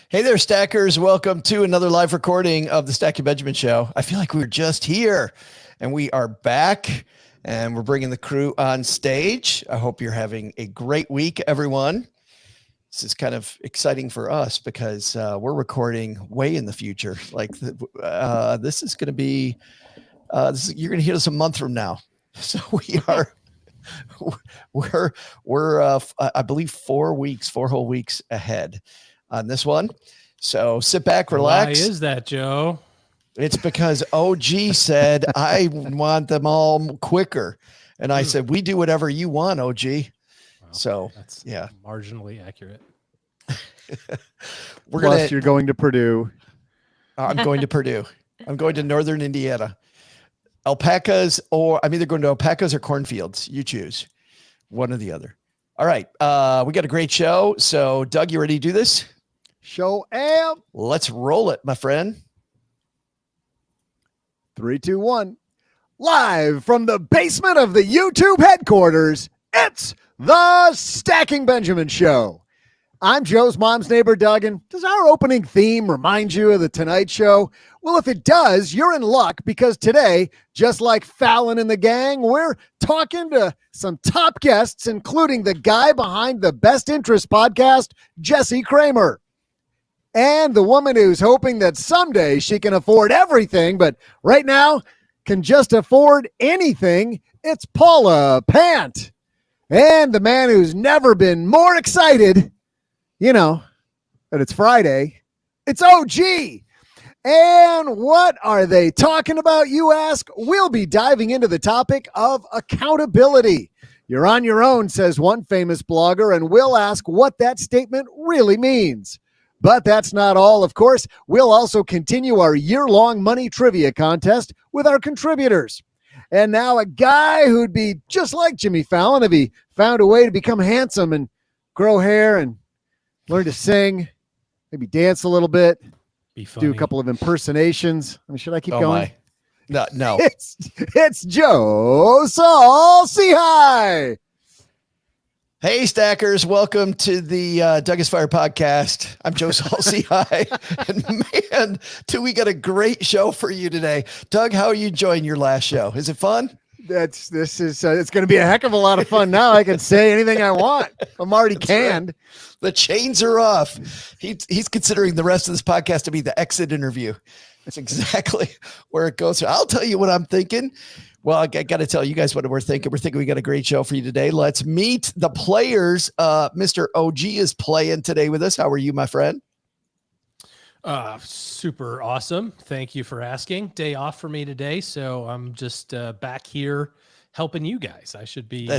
Hey there, Stackers. Welcome to another live recording of the Stacky Benjamin Show. I feel like we were just here and we are back and we're bringing the crew on stage. I hope you're having a great week, everyone. This is kind of exciting for us because we're recording way in the future. Like this is going to be, you're going to hear us a month from now. So we are, we're I believe 4 whole weeks ahead on this one. So sit back, relax. Why is that, Joe? It's because OG said, I want them all quicker. And I said, we do whatever you want, OG. Well, so that's marginally accurate. You're going to Purdue. I'm going to Purdue. I'm going to Northern Indiana. Alpacas, or I'm either going to alpacas or cornfields. You choose one or the other. All right. We got a great show. So Doug, you ready to do this? Show am. Let's roll it, my friend. 3, 2, 1. Live from the basement of the YouTube headquarters, it's the Stacking Benjamin Show. I'm Joe's mom's neighbor, Doug, and does our opening theme remind you of the Tonight Show? Well, if it does, you're in luck because today, just like Fallon and the gang, we're talking to some top guests, including the guy behind the Best Interest podcast, Jess Cramer. And the woman who's hoping that someday she can afford everything, but right now can just afford anything. It's Paula Pant. And the man who's never been more excited, that it's Friday, it's OG. And what are they talking about, you ask? We'll be diving into the topic of accountability. You're on your own, says one famous blogger, and we'll ask what that statement really means. But that's not all, of course. We'll also continue our year-long money trivia contest with our contributors. And now a guy who'd be just like Jimmy Fallon if he found a way to become handsome and grow hair and learn to sing, maybe dance a little bit, do a couple of impersonations. I mean, should I keep going? No. It's Joe Saul-Sehy. Hey, Stackers. Welcome to the Doug is Fire podcast. I'm Joe Saul-Sehy. And man, we got a great show for you today. Doug, how are you enjoying your last show? Is it fun? It's going to be a heck of a lot of fun now. I can say anything I want. I'm already canned. Right. The chains are off. He's considering the rest of this podcast to be the exit interview. That's exactly where it goes. I'll tell you what I'm thinking. Well, I got to tell you guys what we're thinking. We're thinking we got a great show for you today. Let's meet the players. Mr. OG is playing today with us. How are you, my friend? Super awesome. Thank you for asking. Day off for me today, so I'm just back here helping you guys. I should be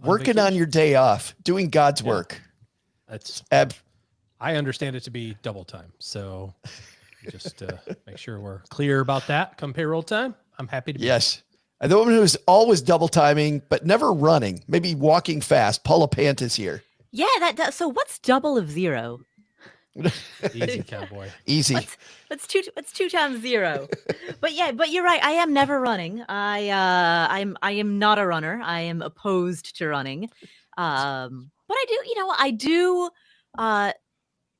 working on your day off, doing God's work. That's I understand it to be double time. So just make sure we're clear about that. Come payroll time, I'm happy to be here. And the woman who's always double timing, but never running, maybe walking fast. Paula Pant is here. Yeah, that does. So what's double of zero? Easy, cowboy. Easy. That's two times zero. But you're right. I am never running. I am not a runner. I am opposed to running. But I do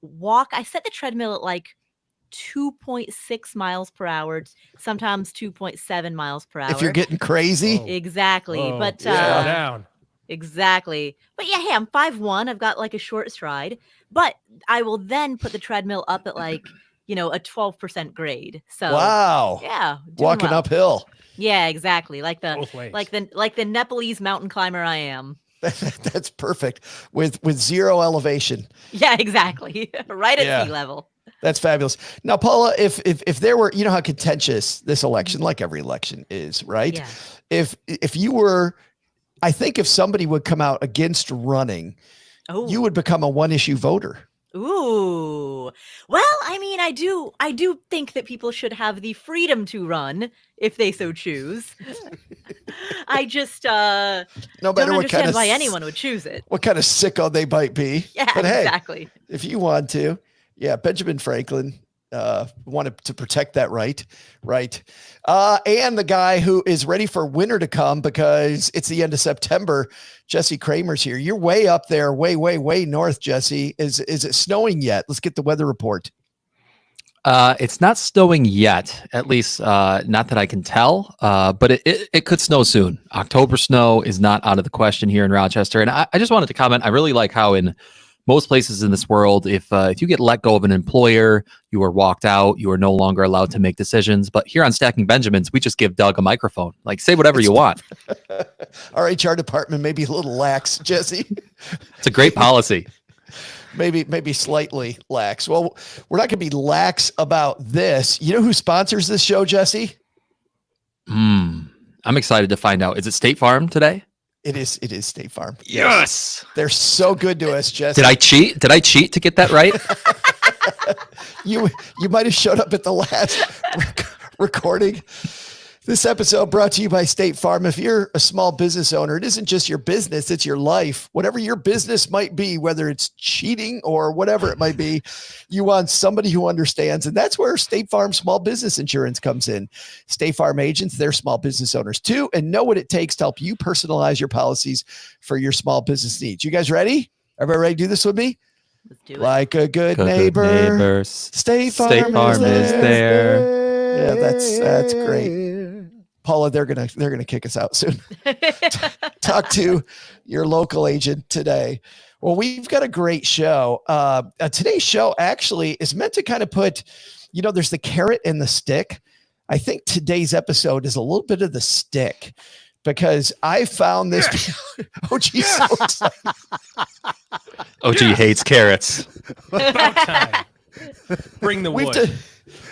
walk. I set the treadmill at like 2.6 miles per hour, sometimes 2.7 miles per hour. If you're getting crazy. Exactly. But slow down. Exactly. But yeah, hey, I'm 5'1". I've got like a short stride, but I will then put the treadmill up at like, a 12% grade. So wow. Yeah. Walking uphill. Yeah, exactly. Like the Both ways. like the Nepalese mountain climber I am. That's perfect. With zero elevation. Yeah, exactly. Right at sea level. That's fabulous. Now, Paula, if there were, how contentious this election, like every election is, right? Yeah. If you were, I think if somebody would come out against running, you would become a one-issue voter. Ooh. Well, I mean, I do think that people should have the freedom to run if they so choose. I just no don't matter what understand kind of why anyone would choose it. What kind of sicko they might be. Yeah, but hey, exactly. if you want to, Benjamin Franklin, wanted to protect that right. And the guy who is ready for winter to come because it's the end of September, Jess Cramer's here. You're way up there, way north, Jesse. Is it snowing yet? Let's get the weather report. It's not snowing yet, at least not that I can tell, but it could snow soon. October snow is not out of the question here in Rochester. And I just wanted to comment, I really like how in most places in this world, if you get let go of an employer, you are walked out, you are no longer allowed to make decisions. But here on Stacking Benjamins, we just give Doug a microphone. Like, say whatever you want. Our HR department may be a little lax, Jesse. It's a great policy. Maybe slightly lax. Well, we're not going to be lax about this. You know who sponsors this show, Jesse? I'm excited to find out. Is it State Farm today? It is State Farm. Yes. They're so good to us, Jesse. Did I cheat to get that right? You might have showed up at the last recording. This episode brought to you by State Farm. If you're a small business owner, it isn't just your business, it's your life. Whatever your business might be, whether it's cheating or whatever it might be, you want somebody who understands. And that's where State Farm Small Business Insurance comes in. State Farm agents, they're small business owners too, and know what it takes to help you personalize your policies for your small business needs. You guys ready? Everybody ready to do this with me? Let's do it. Like a good neighbor, State Farm is there. Yeah, that's great. Paula, they're gonna kick us out soon. Talk to your local agent today. Well, we've got a great show. Today's show actually is meant to kind of put, there's the carrot and the stick. I think today's episode is a little bit of the stick because I found this. Oh, geez, so excited. OG hates carrots. About time. Bring the wood.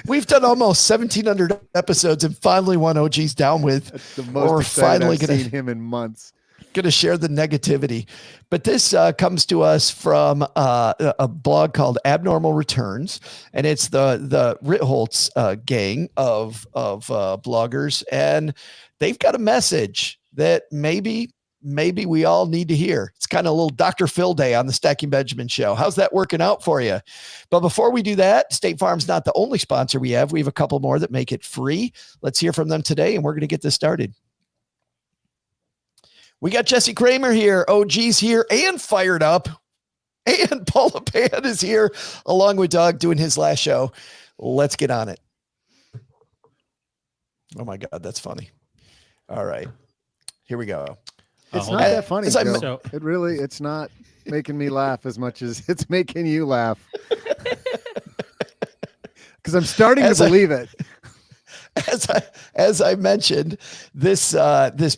We've done almost 1,700 episodes, and finally one OG's down with. That's the most excited I've seen him in months. Going to share the negativity, but this comes to us from a blog called Abnormal Returns, and it's the Ritholtz gang of bloggers, and they've got a message that maybe we all need to hear. It's kind of a little Dr. Phil day on the Stacking Benjamin show. How's that working out for you? But before we do that, State Farm's not the only sponsor we have. We have a couple more that make it free. Let's hear from them today, and we're going to get this started. We got Jess Cramer here. OG's here and fired up. And Paula Pant is here along with Doug doing his last show. Let's get on it. Oh my God, that's funny. All right, here we go. It's not that funny, Joe. So, It's not making me laugh as much as it's making you laugh. Because I'm starting to believe it. As I mentioned, this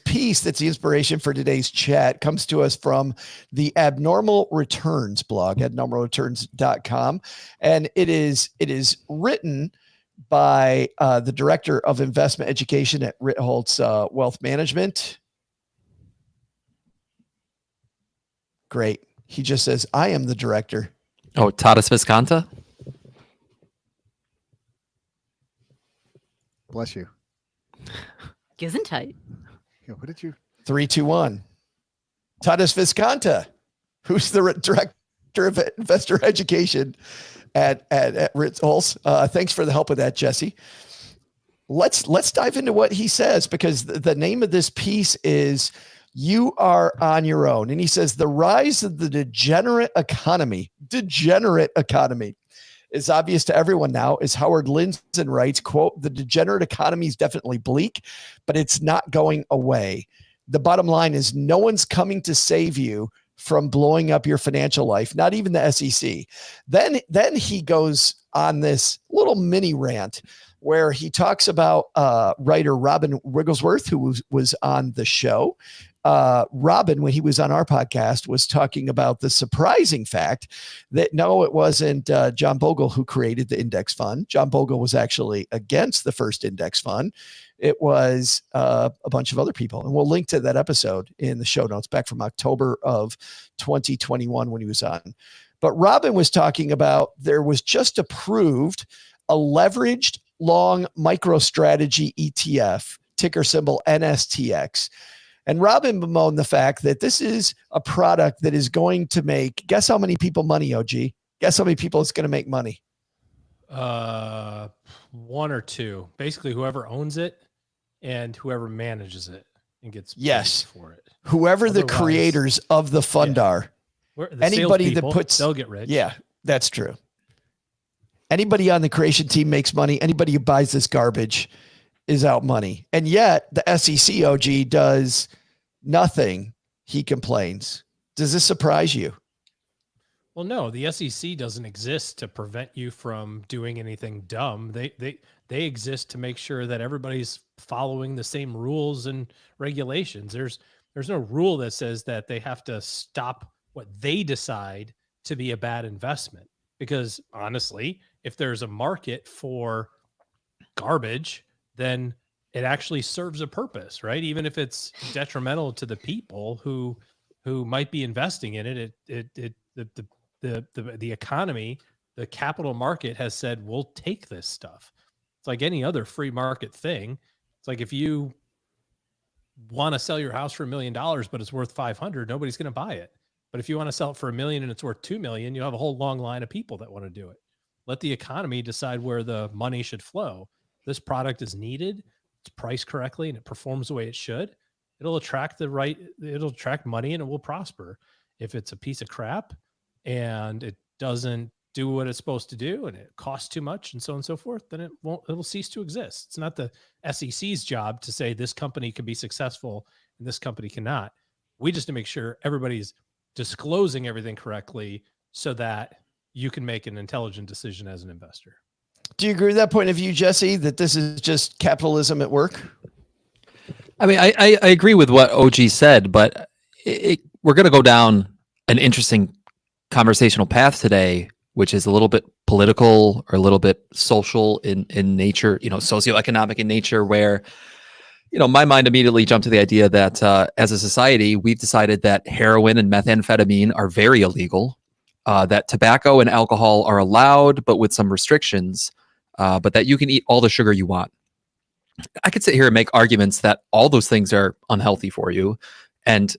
piece that's the inspiration for today's chat comes to us from the Abnormal Returns blog, abnormalreturns.com. And it is written by the director of investment education at Ritholtz Wealth Management. Great. He just says, I am the director. Oh, Tadas Visconta? Bless you. Gesundheit. Yeah, what did you? 3, 2, 1. Tadas Visconta, who's the director of investor education at Ritholtz. Thanks for the help with that, Jesse. Let's dive into what he says, because the name of this piece is You Are on Your Own. And he says, the rise of the degenerate economy is obvious to everyone now. As Howard Lindzen writes, quote, the degenerate economy is definitely bleak, but it's not going away. The bottom line is no one's coming to save you from blowing up your financial life, not even the SEC. Then he goes on this little mini rant where he talks about writer Robin Wigglesworth, who was on the show. Robin, when he was on our podcast, was talking about the surprising fact that no, it wasn't John Bogle who created the index fund. John Bogle was actually against the first index fund. It was a bunch of other people. And we'll link to that episode in the show notes back from October of 2021 when he was on. But Robin was talking about there was just approved a leveraged long MicroStrategy ETF, ticker symbol NSTX. And Robin bemoaned the fact that this is a product that is going to make, guess how many people money, OG? Guess how many people it's going to make money? One or two. Basically, whoever owns it and whoever manages it and gets Yes. paid for it. Whoever the Otherwise- creators of the fund are. The Anybody that salespeople, puts- they'll get rich. Yeah, that's true. Anybody on the creation team makes money. Anybody who buys this garbage is out money. And yet the SEC OG does nothing. He complains. Does this surprise you? Well, no, the SEC doesn't exist to prevent you from doing anything dumb. They exist to make sure that everybody's following the same rules and regulations. There's no rule that says that they have to stop what they decide to be a bad investment. Because honestly, if there's a market for garbage, then it actually serves a purpose, right? Even if it's detrimental to the people who might be investing in it, the economy, the capital market has said, we'll take this stuff. It's like any other free market thing. It's like if you want to sell your house for $1 million, but it's worth 500, nobody's going to buy it. But if you want to sell it for $1 million and it's worth 2 million, you have a whole long line of people that want to do it. Let the economy decide where the money should flow. This product is needed, it's priced correctly, and it performs the way it should. It'll attract money and it will prosper. If it's a piece of crap and it doesn't do what it's supposed to do and it costs too much and so on and so forth, then it'll cease to exist. It's not the SEC's job to say this company can be successful and this company cannot. We just to make sure everybody's disclosing everything correctly so that you can make an intelligent decision as an investor. Do you agree with that point of view, Jesse, that this is just capitalism at work? I mean, I agree with what OG said, but we're going to go down an interesting conversational path today, which is a little bit political or a little bit social in nature, socioeconomic in nature, where, my mind immediately jumped to the idea that as a society, we've decided that heroin and methamphetamine are very illegal, that tobacco and alcohol are allowed, but with some restrictions, but that you can eat all the sugar you want. I could sit here and make arguments that all those things are unhealthy for you. And,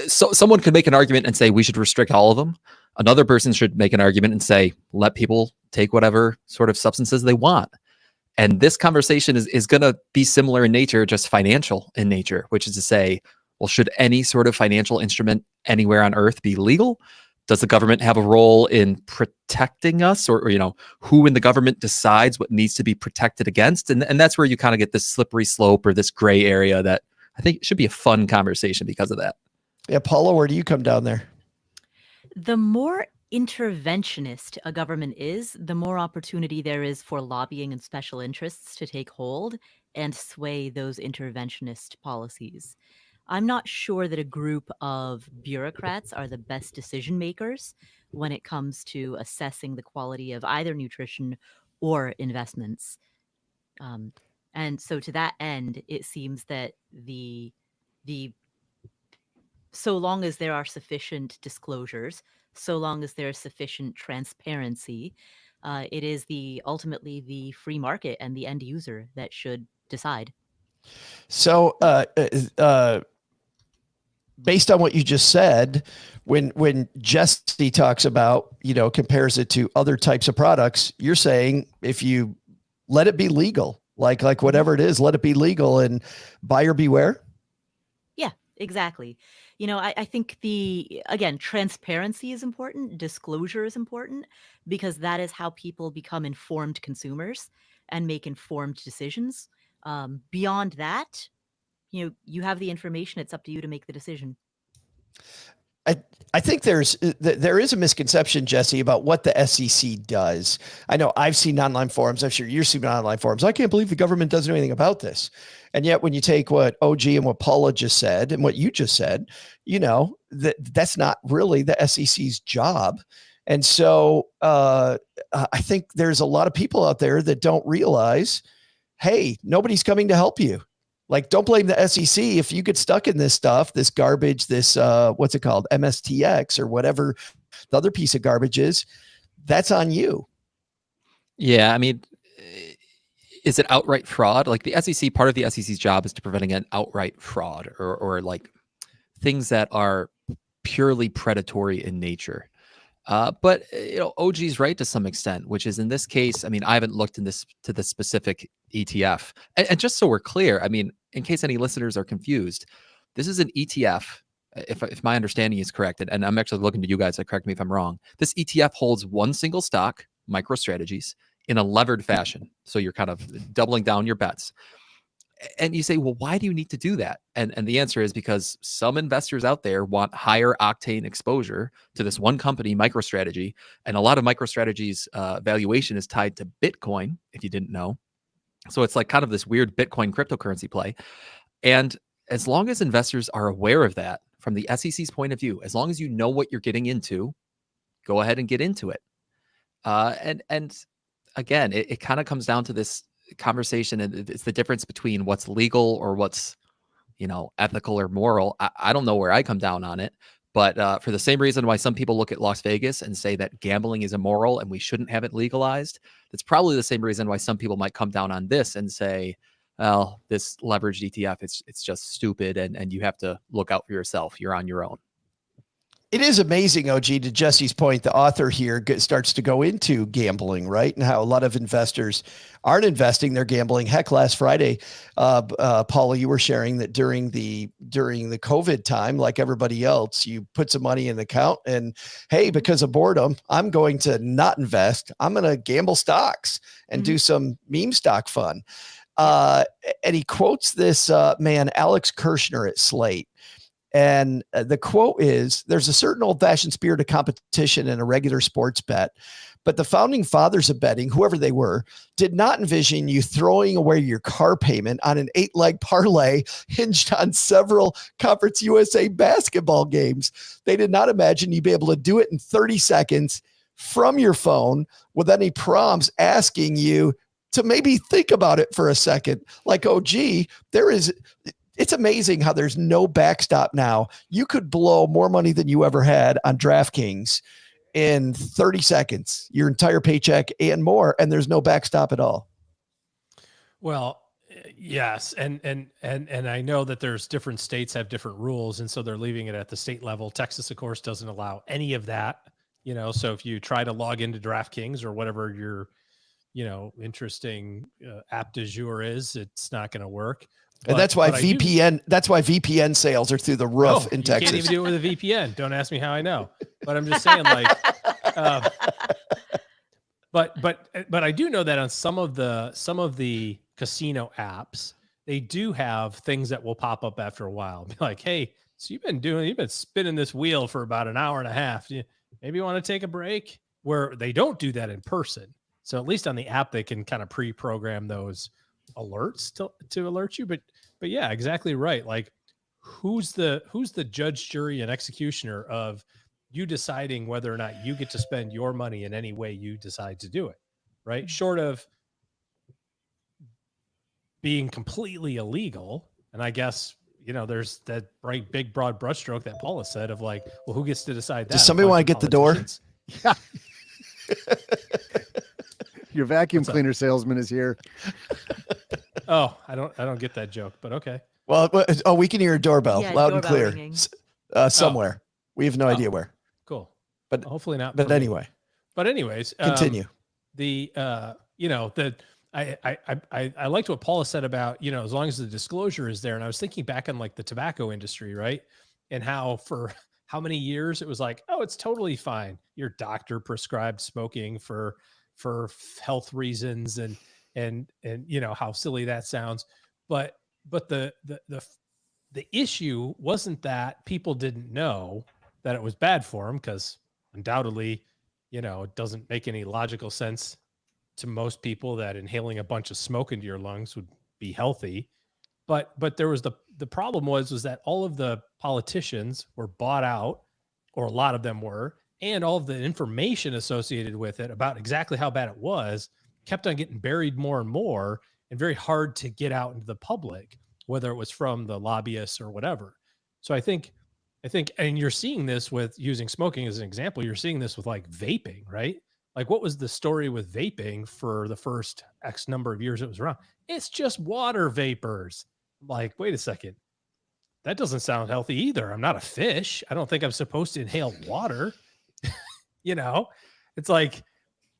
so someone could make an argument and say we should restrict all of them. Another person should make an argument and say, let people take whatever sort of substances they want. And this conversation is going to be similar in nature, just financial in nature, which is to say, well, should any sort of financial instrument anywhere on earth be legal? Does the government have a role in protecting us, or who in the government decides what needs to be protected against? And that's where you kind of get this slippery slope or this gray area that I think should be a fun conversation because of that. Yeah. Paula, where do you come down there? The more interventionist a government is, the more opportunity there is for lobbying and special interests to take hold and sway those interventionist policies. I'm not sure that a group of bureaucrats are the best decision makers when it comes to assessing the quality of either nutrition or investments. And so to that end, it seems that the so long as there are sufficient disclosures, so long as there is sufficient transparency, it is ultimately the free market and the end user that should decide. So, based on what you just said, when Jesse talks about, compares it to other types of products, you're saying if you let it be legal, like whatever it is, let it be legal and buyer beware. Yeah, exactly. I think transparency is important. Disclosure is important because that is how people become informed consumers and make informed decisions. Beyond that, you have the information. It's up to you to make the decision. I think there is a misconception, Jesse, about what the SEC does. I know I've seen online forums. I'm sure you've seen online forums. I can't believe the government doesn't do anything about this. And yet when you take what OG and what Paula just said and what you just said, that's not really the SEC's job. And so I think there's a lot of people out there that don't realize, hey, nobody's coming to help you. Like, don't blame the SEC if you get stuck in this stuff, this garbage, this, what's it called? MSTX or whatever the other piece of garbage is. That's on you. Yeah. I mean, is it outright fraud? Like the SEC, part of the SEC's job is to preventing an outright fraud or like things that are purely predatory in nature. But OG's right to some extent, which is in this case, I mean, I haven't looked to the specific ETF. And just so we're clear, I mean, in case any listeners are confused, this is an ETF. If my understanding is correct, and I'm actually looking to you guys to correct me if I'm wrong, this ETF holds one single stock, MicroStrategies, in a levered fashion. So you're kind of doubling down your bets. And you say, well, why do you need to do that? And the answer is because some investors out there want higher octane exposure to this one company, MicroStrategy. And a lot of MicroStrategy's valuation is tied to Bitcoin, if you didn't know. So it's like kind of this weird Bitcoin cryptocurrency play. And as long as investors are aware of that from the SEC's point of view, as long as you know what you're getting into, go ahead and get into it. And again, it kind of comes down to this conversation, and it's the difference between what's legal or what's ethical or moral. I don't know where I come down on it, but for the same reason why some people look at Las Vegas and say that gambling is immoral and we shouldn't have it legalized, that's probably the same reason why some people might come down on this and say, well, this leveraged ETF, it's just stupid, and you have to look out for yourself. You're on your own. It is amazing, OG, to Jesse's point, the author here starts to go into gambling, right? And how a lot of investors aren't investing, they're gambling. Heck, last Friday, Paula, you were sharing that during the COVID time, like everybody else, you put some money in the account and, hey, because of boredom, I'm going to not invest. I'm going to gamble stocks and do some meme stock fun. And he quotes this man, Alex Kirshner at Slate. And the quote is, there's a certain old-fashioned spirit of competition in a regular sports bet, but the founding fathers of betting, whoever they were, did not envision you throwing away your car payment on an 8-leg parlay hinged on several Conference USA basketball games. They did not imagine you'd be able to do it in 30 seconds from your phone with any prompts asking you to maybe think about it for a second. Like, oh, gee, it's amazing how there's no backstop now. You could blow more money than you ever had on DraftKings in 30 seconds, your entire paycheck and more, and there's no backstop at all. Well, yes. And I know that there's different states have different rules, and so they're leaving it at the state level. Texas, of course, doesn't allow any of that, so if you try to log into DraftKings or whatever your, interesting app du jour is, it's not going to work. And that's why VPN sales are through the roof in Texas. You can't even do it with a VPN. Don't ask me how I know. But I'm just saying, but I do know that on some of the casino apps, they do have things that will pop up after a while. Be like, hey, so you've been spinning this wheel for about an hour and a half. Maybe you want to take a break? Where they don't do that in person. So at least on the app, they can kind of pre-program those alerts to alert you. But yeah, exactly right. Like, who's the judge, jury, and executioner of you deciding whether or not you get to spend your money in any way you decide to do it, right? Short of being completely illegal. And I guess, there's that bright, big, broad brushstroke that Paula said of like, well, who gets to decide that? Does somebody want to get the door? Yeah. Your vacuum cleaner salesman is here. Oh, I don't get that joke, but okay. Well, we can hear a doorbell loud and clear somewhere. We have no idea where. Cool. But hopefully not. But anyway. But anyways, continue. I liked what Paula said about, as long as the disclosure is there. And I was thinking back on like the tobacco industry, right? And how for how many years it was like, oh, it's totally fine. Your doctor prescribed smoking for health reasons, and how silly that sounds. But the issue wasn't that people didn't know that it was bad for them, because undoubtedly, it doesn't make any logical sense to most people that inhaling a bunch of smoke into your lungs would be healthy. But there was the problem was that all of the politicians were bought out, or a lot of them were, and all of the information associated with it about exactly how bad it was kept on getting buried more and more, and very hard to get out into the public, whether it was from the lobbyists or whatever. So I think, and you're seeing this with using smoking as an example, you're seeing this with like vaping, right? Like, what was the story with vaping for the first X number of years it was around? It's just water vapors. Like, wait a second. That doesn't sound healthy either. I'm not a fish. I don't think I'm supposed to inhale water. You know, it's like,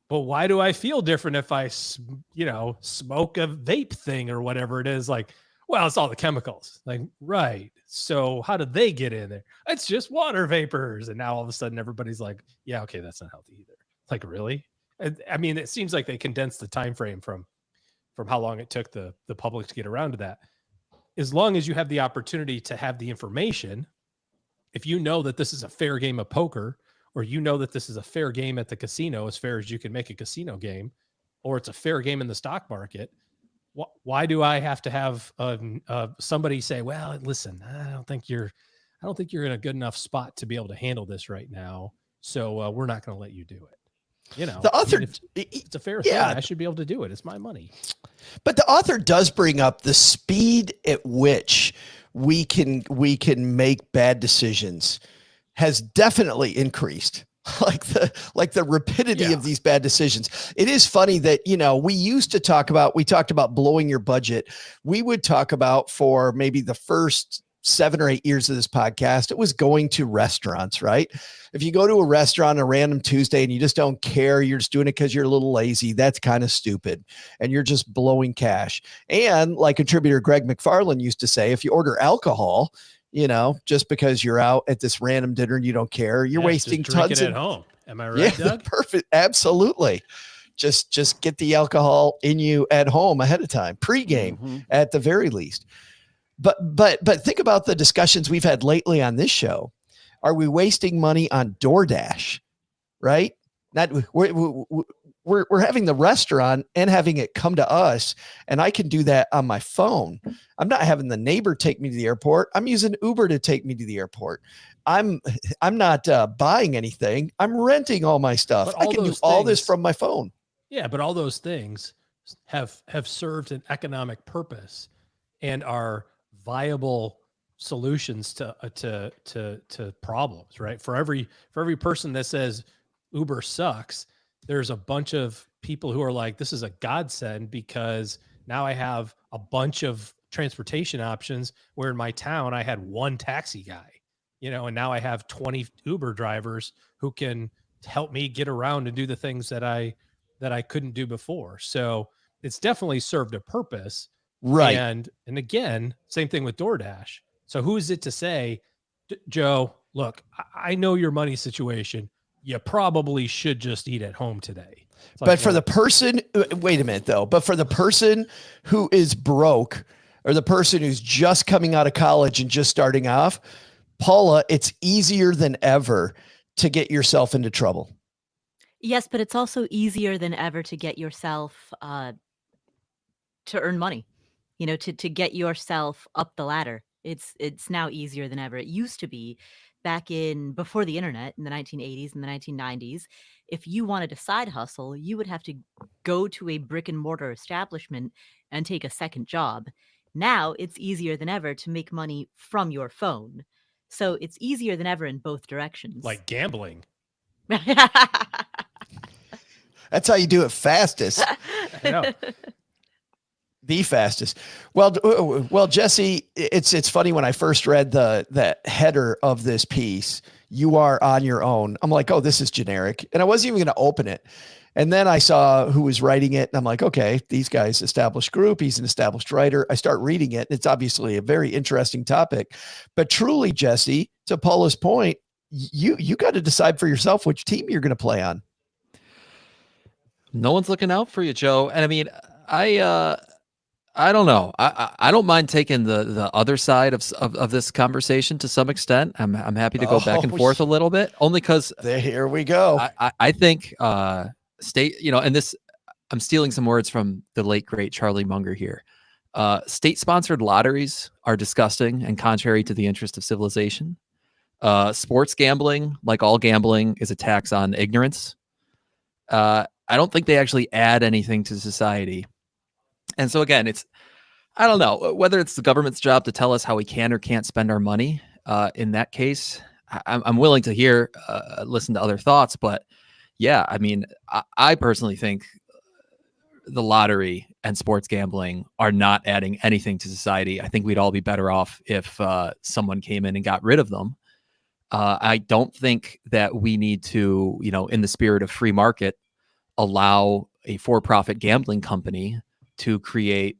but why do I feel different if I, smoke a vape thing or whatever it is? Like, well, it's all the chemicals. Like, right. So how did they get in there? It's just water vapors. And now all of a sudden everybody's like, yeah, okay, that's not healthy either. Like, really? I mean, it seems like they condensed the time frame from how long it took the public to get around to that. As long as you have the opportunity to have the information, if you know that this is a fair game of poker, or you know that this is a fair game at the casino, as fair as you can make a casino game, or it's a fair game in the stock market, why do I have to have somebody say, well, listen, I don't think you're in a good enough spot to be able to handle this right now. So we're not going to let you do it. You know, the author, it's a fair thing. I should be able to do it. It's my money. But the author does bring up the speed at which we can make bad decisions has definitely increased. Like the rapidity of these bad decisions. It is funny that, we talked about blowing your budget. We would talk about, for maybe the first 7 or 8 years of this podcast, it was going to restaurants, right? If you go to a restaurant on a random Tuesday and you just don't care, you're just doing it because you're a little lazy, that's kind of stupid. And you're just blowing cash. And like contributor Greg McFarland used to say, if you order alcohol, just because you're out at this random dinner and you don't care, you're wasting tons at home. Am I right, Doug? Perfect. Absolutely. Just get the alcohol in you at home ahead of time, pregame at the very least. But think about the discussions we've had lately on this show. Are we wasting money on DoorDash? Right? We're having the restaurant and having it come to us, and I can do that on my phone. I'm not having the neighbor take me to the airport. I'm using Uber to take me to the airport. I'm not buying anything. I'm renting all my stuff. I can do all this from my phone. Yeah, but all those things have served an economic purpose and are viable solutions to problems, right? For every person that says Uber sucks, there's a bunch of people who are like, this is a godsend because now I have a bunch of transportation options, where in my town I had one taxi guy, and now I have 20 Uber drivers who can help me get around and do the things that I couldn't do before. So it's definitely served a purpose. Right. And again, same thing with DoorDash. So who is it to say, Joe, look, I know your money situation. You probably should just eat at home today. But for the person, wait a minute though, but for the person who is broke, or the person who's just coming out of college and just starting off, Paula, it's easier than ever to get yourself into trouble. Yes, but it's also easier than ever to get yourself to earn money, to get yourself up the ladder. It's now easier than ever. It used to be before the internet in the 1980s and the 1990s. If you wanted a side hustle, you would have to go to a brick and mortar establishment and take a second job. Now it's easier than ever to make money from your phone. So it's easier than ever in both directions. Like gambling. That's how you do it fastest. I know. The fastest. Well, Jesse, it's funny, when I first read the header of this piece, you are on your own. I'm like, oh, this is generic. And I wasn't even going to open it. And then I saw who was writing it. And I'm like, okay, these guys, established group. He's an established writer. I start reading it. It's obviously a very interesting topic, but truly, Jesse, to Paula's point, you got to decide for yourself which team you're going to play on. No one's looking out for you, Joe. And I mean, I don't know. I don't mind taking the other side of this conversation to some extent. I'm happy to go back and forth a little bit, only because here we go. I think state, and this, I'm stealing some words from the late great Charlie Munger here. State-sponsored lotteries are disgusting and contrary to the interest of civilization. Sports gambling, like all gambling, is a tax on ignorance. I don't think they actually add anything to society. And so again, I don't know whether it's the government's job to tell us how we can or can't spend our money. In that case, I'm willing to listen to other thoughts, but yeah, I mean, I personally think the lottery and sports gambling are not adding anything to society. I think we'd all be better off if someone came in and got rid of them. I don't think that we need to, in the spirit of free market, allow a for-profit gambling company to create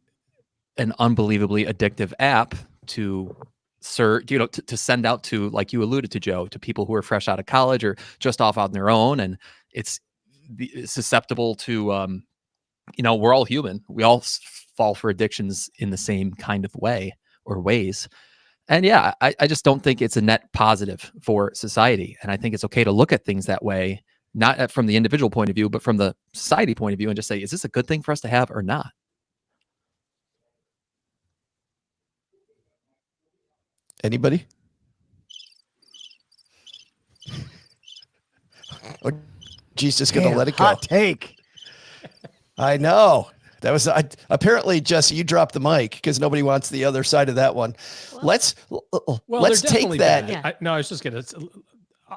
an unbelievably addictive app to to send out to, like you alluded to, Joe, to people who are fresh out of college or just off on their own. And it's susceptible to, we're all human. We all fall for addictions in the same kind of way or ways. And yeah, I just don't think it's a net positive for society. And I think it's okay to look at things that way, not from the individual point of view, but from the society point of view, and just say, is this a good thing for us to have or not? Anybody? Oh, geez, just gonna Man, let it go. hot take. I know. That was apparently, Jesse, you dropped the mic because nobody wants the other side of that one. Well, let's they're take definitely that. bad. Yeah. I was just gonna.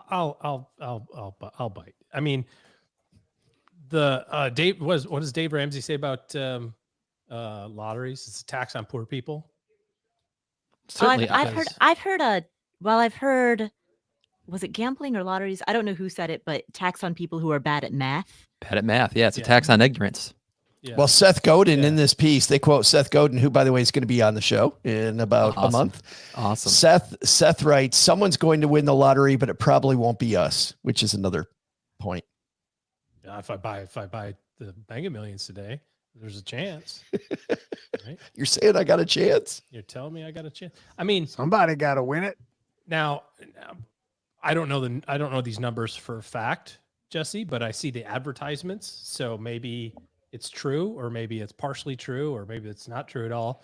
I'll bite. I mean, the Dave what does Dave Ramsey say about lotteries? It's a tax on poor people. Certainly, I've heard was it gambling or lotteries? I don't know who said it, but tax on people who are bad at math. bad at math. Yeah, it's a Yeah. tax on ignorance. Yeah. Well, Seth Godin Yeah. in this piece, they quote Seth Godin, who, by the way, is going to be on the show in about a Awesome. month. Awesome. Seth writes, someone's going to win the lottery, but it probably won't be us, which is another point. If I buy the Mega Millions today, there's a chance. Right? You're saying I got a chance? You're telling me I got a chance. I mean, Somebody got to win it. now I don't know these numbers for a fact, Jesse, but I see the advertisements. So maybe it's true, or maybe it's partially true, or maybe it's not true at all.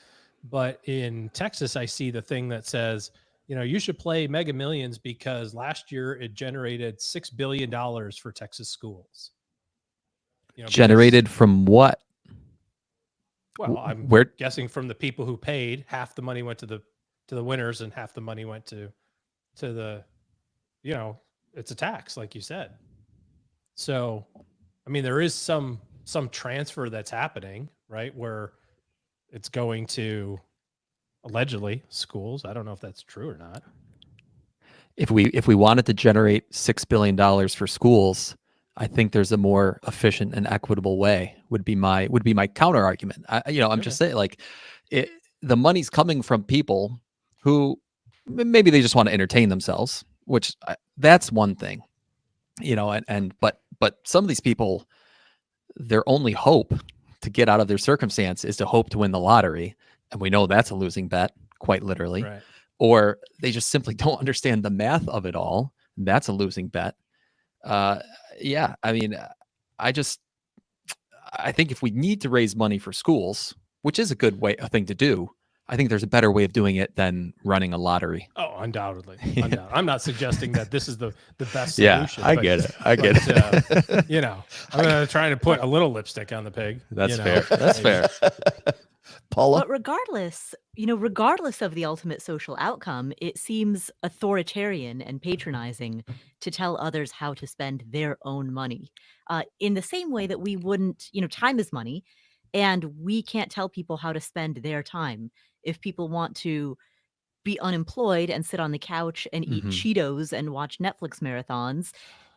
But in Texas, I see the thing that says, you should play Mega Millions because last year it generated $6 billion for Texas schools. Generated from what? Well, I'm Where? guessing from the people who paid. Half the money went to the winners, and half the money went to the, it's a tax, like you said. So, I mean, there is some transfer that's happening, right? Where it's going to allegedly schools. I don't know if that's true or not. If we wanted to generate $6 billion for schools, I think there's a more efficient and equitable way. Would be my counter argument. I'm just saying, like, the money's coming from people who maybe they just want to entertain themselves, which that's one thing, but some of these people, their only hope to get out of their circumstance is to hope to win the lottery, and we know that's a losing bet, quite literally. Right. Or they just simply don't understand the math of it all. That's a losing bet. Yeah, I mean, I think if we need to raise money for schools, which is a thing to do, I think there's a better way of doing it than running a lottery. Oh, undoubtedly. I'm not suggesting that this is the best Yeah, solution. I get it. I'm trying to put a little lipstick on the pig. That's fair. That's fair. Paula? But regardless of the ultimate social outcome, it seems authoritarian and patronizing to tell others how to spend their own money. In the same way that we wouldn't, time is money, and we can't tell people how to spend their time. If people want to be unemployed and sit on the couch and eat Cheetos and watch Netflix marathons,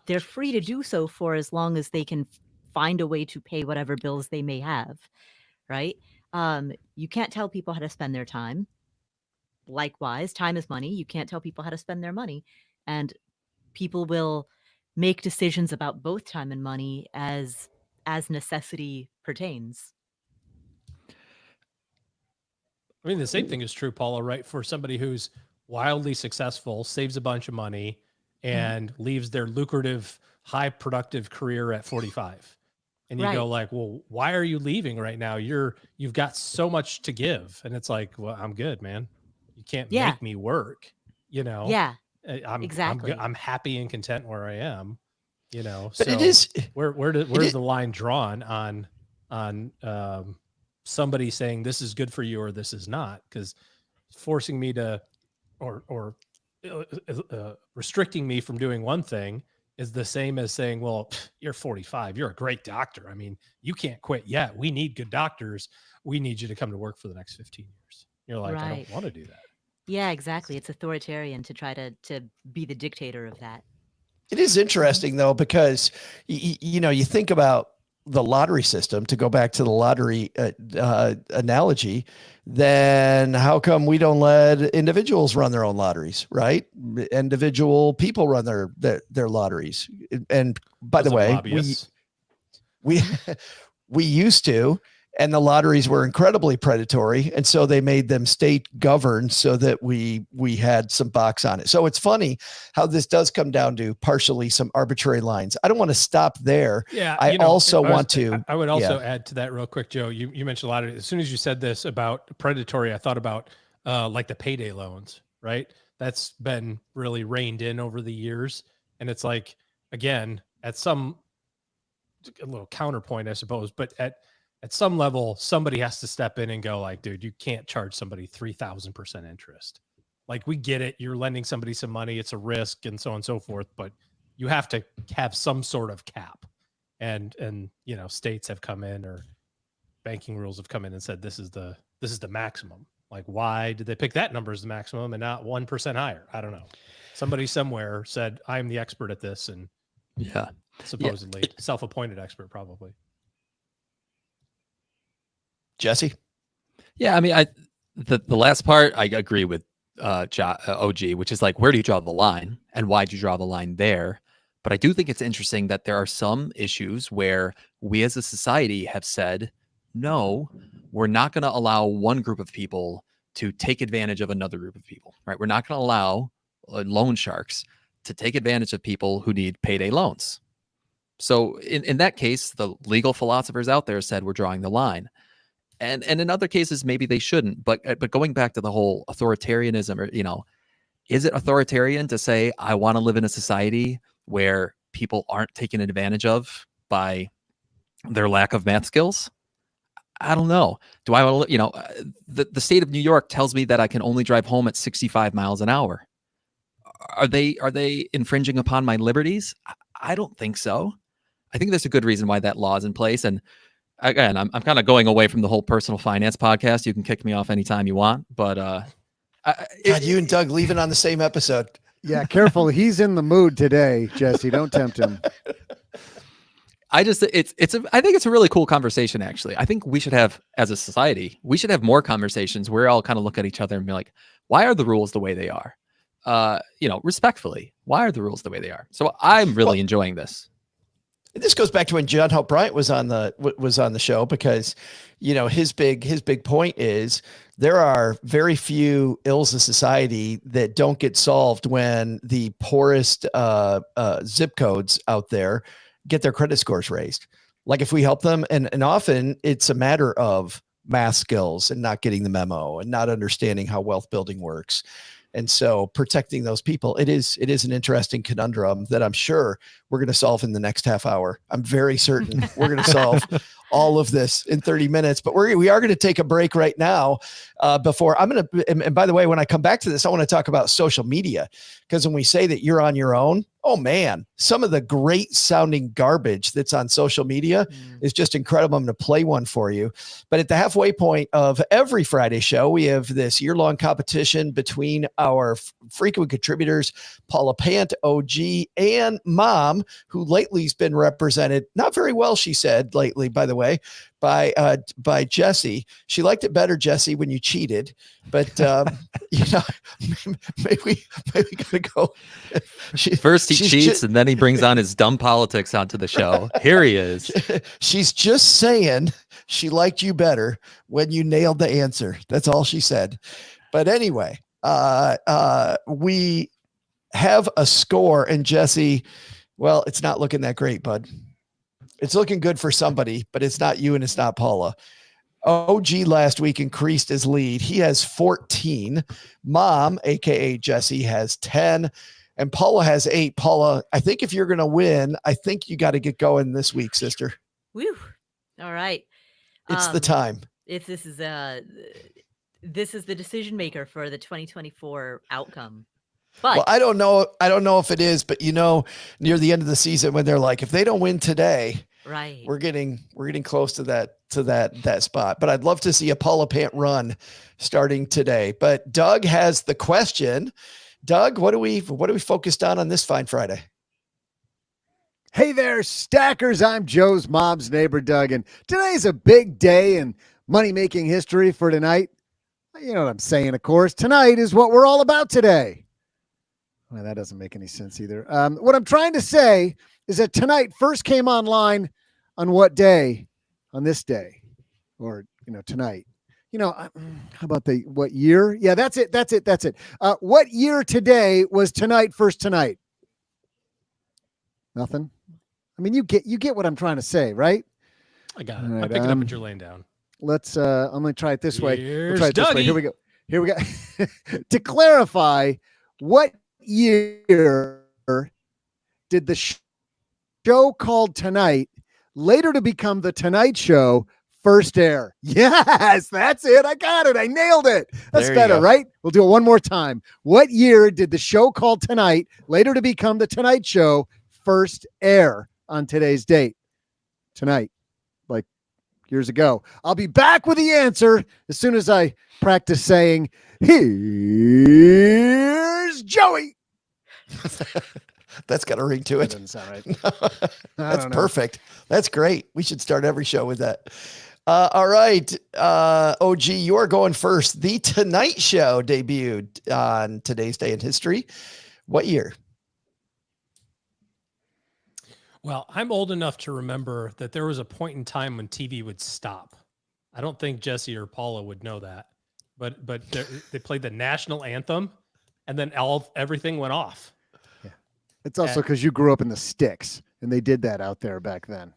they're free to do so for as long as they can find a way to pay whatever bills they may have, right? You can't tell people how to spend their time. Likewise, time is money. You can't tell people how to spend their money. And people will make decisions about both time and money as necessity pertains. I mean, the same thing is true, Paula, right? For somebody who's wildly successful, saves a bunch of money, and leaves their lucrative, high productive career at 45. And you go like, well, why are you leaving right now? You've got so much to give. And it's like, well, I'm good, man. You can't make me work, Yeah, I'm exactly. I'm happy and content where I am, So But it is where's the line drawn on somebody saying this is good for you or this is not? Because forcing me to or restricting me from doing one thing is the same as saying, well, you're 45, you're a great doctor. I mean, you can't quit yet. We need good doctors. We need you to come to work for the next 15 years. You're like, I don't want to do that. Yeah, exactly. It's authoritarian to try to be the dictator of that. It is interesting though, because you think about the lottery system, to go back to the lottery analogy, then how come we don't let individuals run their own lotteries, right? Individual people run their lotteries. And by the Those are way, lobbyists. we we used to, and the lotteries were incredibly predatory, and so they made them state governed so that we had some box on it. So it's funny how this does come down to partially some arbitrary lines. I don't want to stop there. Yeah, I also want to. I would also add to that real quick, Joe. You mentioned a lot of it. As soon as you said this about predatory, I thought about like the payday loans, right? That's been really reined in over the years, and it's like, again, at some a little counterpoint, I suppose, but at some level, somebody has to step in and go like, dude, you can't charge somebody 3,000% interest. Like, we get it. You're lending somebody some money. It's a risk and so on and so forth, but you have to have some sort of cap. And states have come in, or banking rules have come in and said, this is the maximum. Like, why did they pick that number as the maximum and not 1% higher? I don't know. Somebody somewhere said, I'm the expert at this. And supposedly self-appointed expert, probably. Jesse? Yeah, I mean, the last part, I agree with OG, which is like, where do you draw the line and why do you draw the line there? But I do think it's interesting that there are some issues where we as a society have said, no, we're not going to allow one group of people to take advantage of another group of people, right? We're not going to allow loan sharks to take advantage of people who need payday loans. So in that case, the legal philosophers out there said we're drawing the line. And in other cases, maybe they shouldn't. But going back to the whole authoritarianism, or, is it authoritarian to say, I want to live in a society where people aren't taken advantage of by their lack of math skills? I don't know. Do I want to, the state of New York tells me that I can only drive home at 65 miles an hour. Are they infringing upon my liberties? I don't think so. I think there's a good reason why that law is in place. And again, I'm kind of going away from the whole personal finance podcast. You can kick me off anytime you want, but God, you and Doug leaving on the same episode. Yeah, careful. He's in the mood today, Jesse. Don't tempt him. I think it's a really cool conversation, actually. I think we should have, as a society, more conversations where we all kind of look at each other and be like, why are the rules the way they are? Respectfully, why are the rules the way they are? So I'm really enjoying this. This goes back to when John Hope Bryant was on the show, because his big point is there are very few ills in society that don't get solved when the poorest zip codes out there get their credit scores raised. Like, if we help them, and often it's a matter of math skills and not getting the memo and not understanding how wealth building works. And so protecting those people, it is an interesting conundrum that I'm sure we're going to solve in the next half hour. I'm very certain we're going to solve all of this in 30 minutes, but we are going to take a break right now before I'm going to, and by the way, when I come back to this, I want to talk about social media, because when we say that you're on your own, oh man, some of the great sounding garbage that's on social media is just incredible. I'm going to play one for you. But at the halfway point of every Friday show, we have this year-long competition between our frequent contributors, Paula Pant, OG, and Mom, who lately has been represented, not very well, she said lately, by the way, by Jesse. She liked it better, Jesse, when you cheated, but maybe we gotta go. First he cheats, and then he brings on his dumb politics onto the show. Here he is. She's just saying she liked you better when you nailed the answer. That's all she said. But anyway, we have a score, and Jesse, well, it's not looking that great, bud. It's looking good for somebody, but it's not you and it's not Paula. OG last week increased his lead. He has 14. Mom, aka Jesse, has 10. And Paula has 8. Paula, I think if you're going to win, I think you got to get going this week, sister. Woo. All right. It's the time. This is the decision maker for the 2024 outcome. But well, I don't know if it is, but near the end of the season, when they're like, if they don't win today, Right. we're getting close to that spot. But I'd love to see a Paula Pant run starting today. But Doug has the question. Doug, what are we focused on this fine Friday? Hey there, stackers. I'm Joe's mom's neighbor, Doug, and today's a big day in money-making history for tonight. You know what I'm saying, of course. Tonight is what we're all about today. Well, that doesn't make any sense either. What I'm trying to say is that tonight first came online on what day? On this day. Or, tonight. How about what year? Yeah, that's it. What year today was tonight first tonight? Nothing? I mean, you get what I'm trying to say, right? I got it. All right, I'm picking up what you're laying down. Let's I'm going to try it this way. Here's We'll try it this way. Dougie. Here we go. To clarify, what year did the show called Tonight, later to become The Tonight Show, first air? Yes, that's it. I got it. I nailed it. That's There you better, go. right? We'll do it one more time. What year did the show called Tonight, later to become The Tonight Show, first air on today's date? Tonight, like years ago. I'll be back with the answer as soon as I practice saying, here's Joey. That's got a ring to That it. doesn't sound right. That's don't know. perfect. That's great. We should start every show with that. All right. OG, you're going first. The Tonight Show debuted on today's day in history. What year? Well, I'm old enough to remember that there was a point in time when TV would stop. I don't think Jesse or Paula would know that, but they played the national anthem, and then everything went off. It's also because you grew up in the sticks, and they did that out there back then.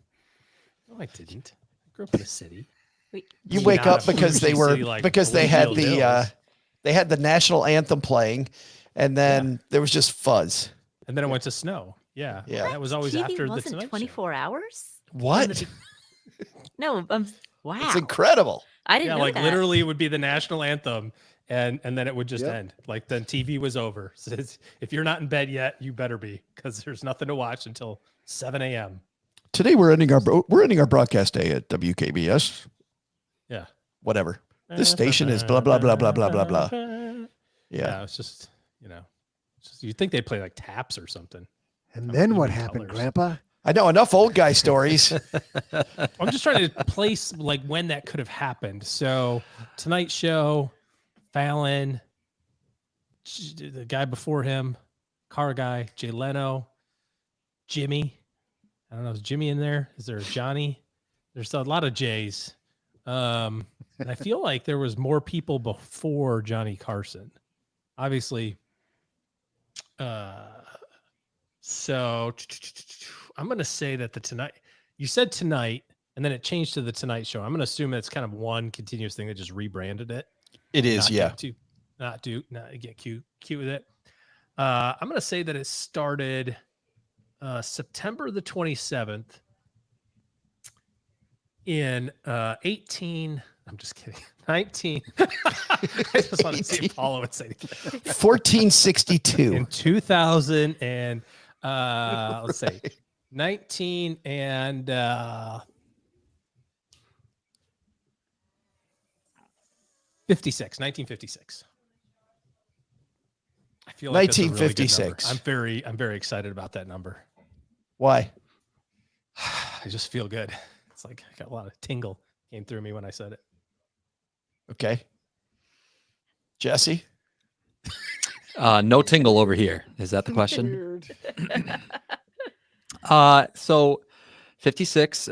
No, I didn't. I grew up in a city. Wait, You Not wake a up because they bougie were city like because they had Bloomfield Hills. they had the national anthem playing, and then there was just fuzz. And then it went to snow. Yeah, Yeah. That was always TV after the wasn't Tonight Show. 24 hours? What? No, wow. It's incredible. I didn't Yeah, know like that. literally it would be the national anthem, and then it would just Yep. end. Like then TV was over. So if you're not in bed yet, you better be, because there's nothing to watch until 7 a.m. Today we're ending our broadcast day at WKBS. Yeah. Whatever. This station is blah blah blah blah blah blah blah. Yeah, it's just you'd think they'd play like taps or something. And then what Different happened, colors. Grandpa? I know enough old guy stories. I'm just trying to place like when that could have happened. So Tonight Show, Fallon, the guy before him, car guy, Jay Leno, Jimmy. I don't know. Is Jimmy in there? Is there a Johnny? There's a lot of J's. And I feel like there was more people before Johnny Carson. Obviously. So I'm going to say that you said Tonight, and then it changed to the Tonight Show. I'm going to assume it's kind of one continuous thing that just rebranded it. It is, yeah. Not get cute with it. I'm going to say that it started September the 27th in 18. I'm just kidding. 19. I just want to see if Paula would say it. 1462. In 2000 and let's say 19 and 1956. I feel like that's a really good number. 1956. I'm very excited about that number. Why? I just feel good. It's like I got a lot of tingle came through me when I said it. Okay. Jesse? No tingle over here. Is that the question? So 56,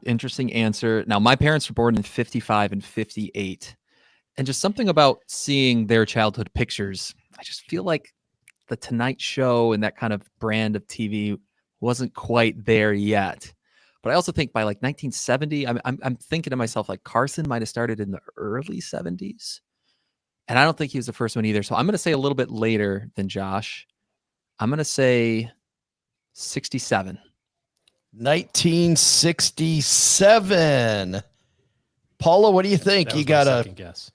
interesting answer. Now, my parents were born in 55 and 58. And just something about seeing their childhood pictures, I just feel like the Tonight Show and that kind of brand of TV wasn't quite there yet. But I also think by like 1970, I'm thinking to myself, like Carson might have started in the early 70s. And I don't think he was the first one either. So I'm going to say a little bit later than Josh. I'm going to say 67. 1967. Paula, what do you think? That You was my got second guess.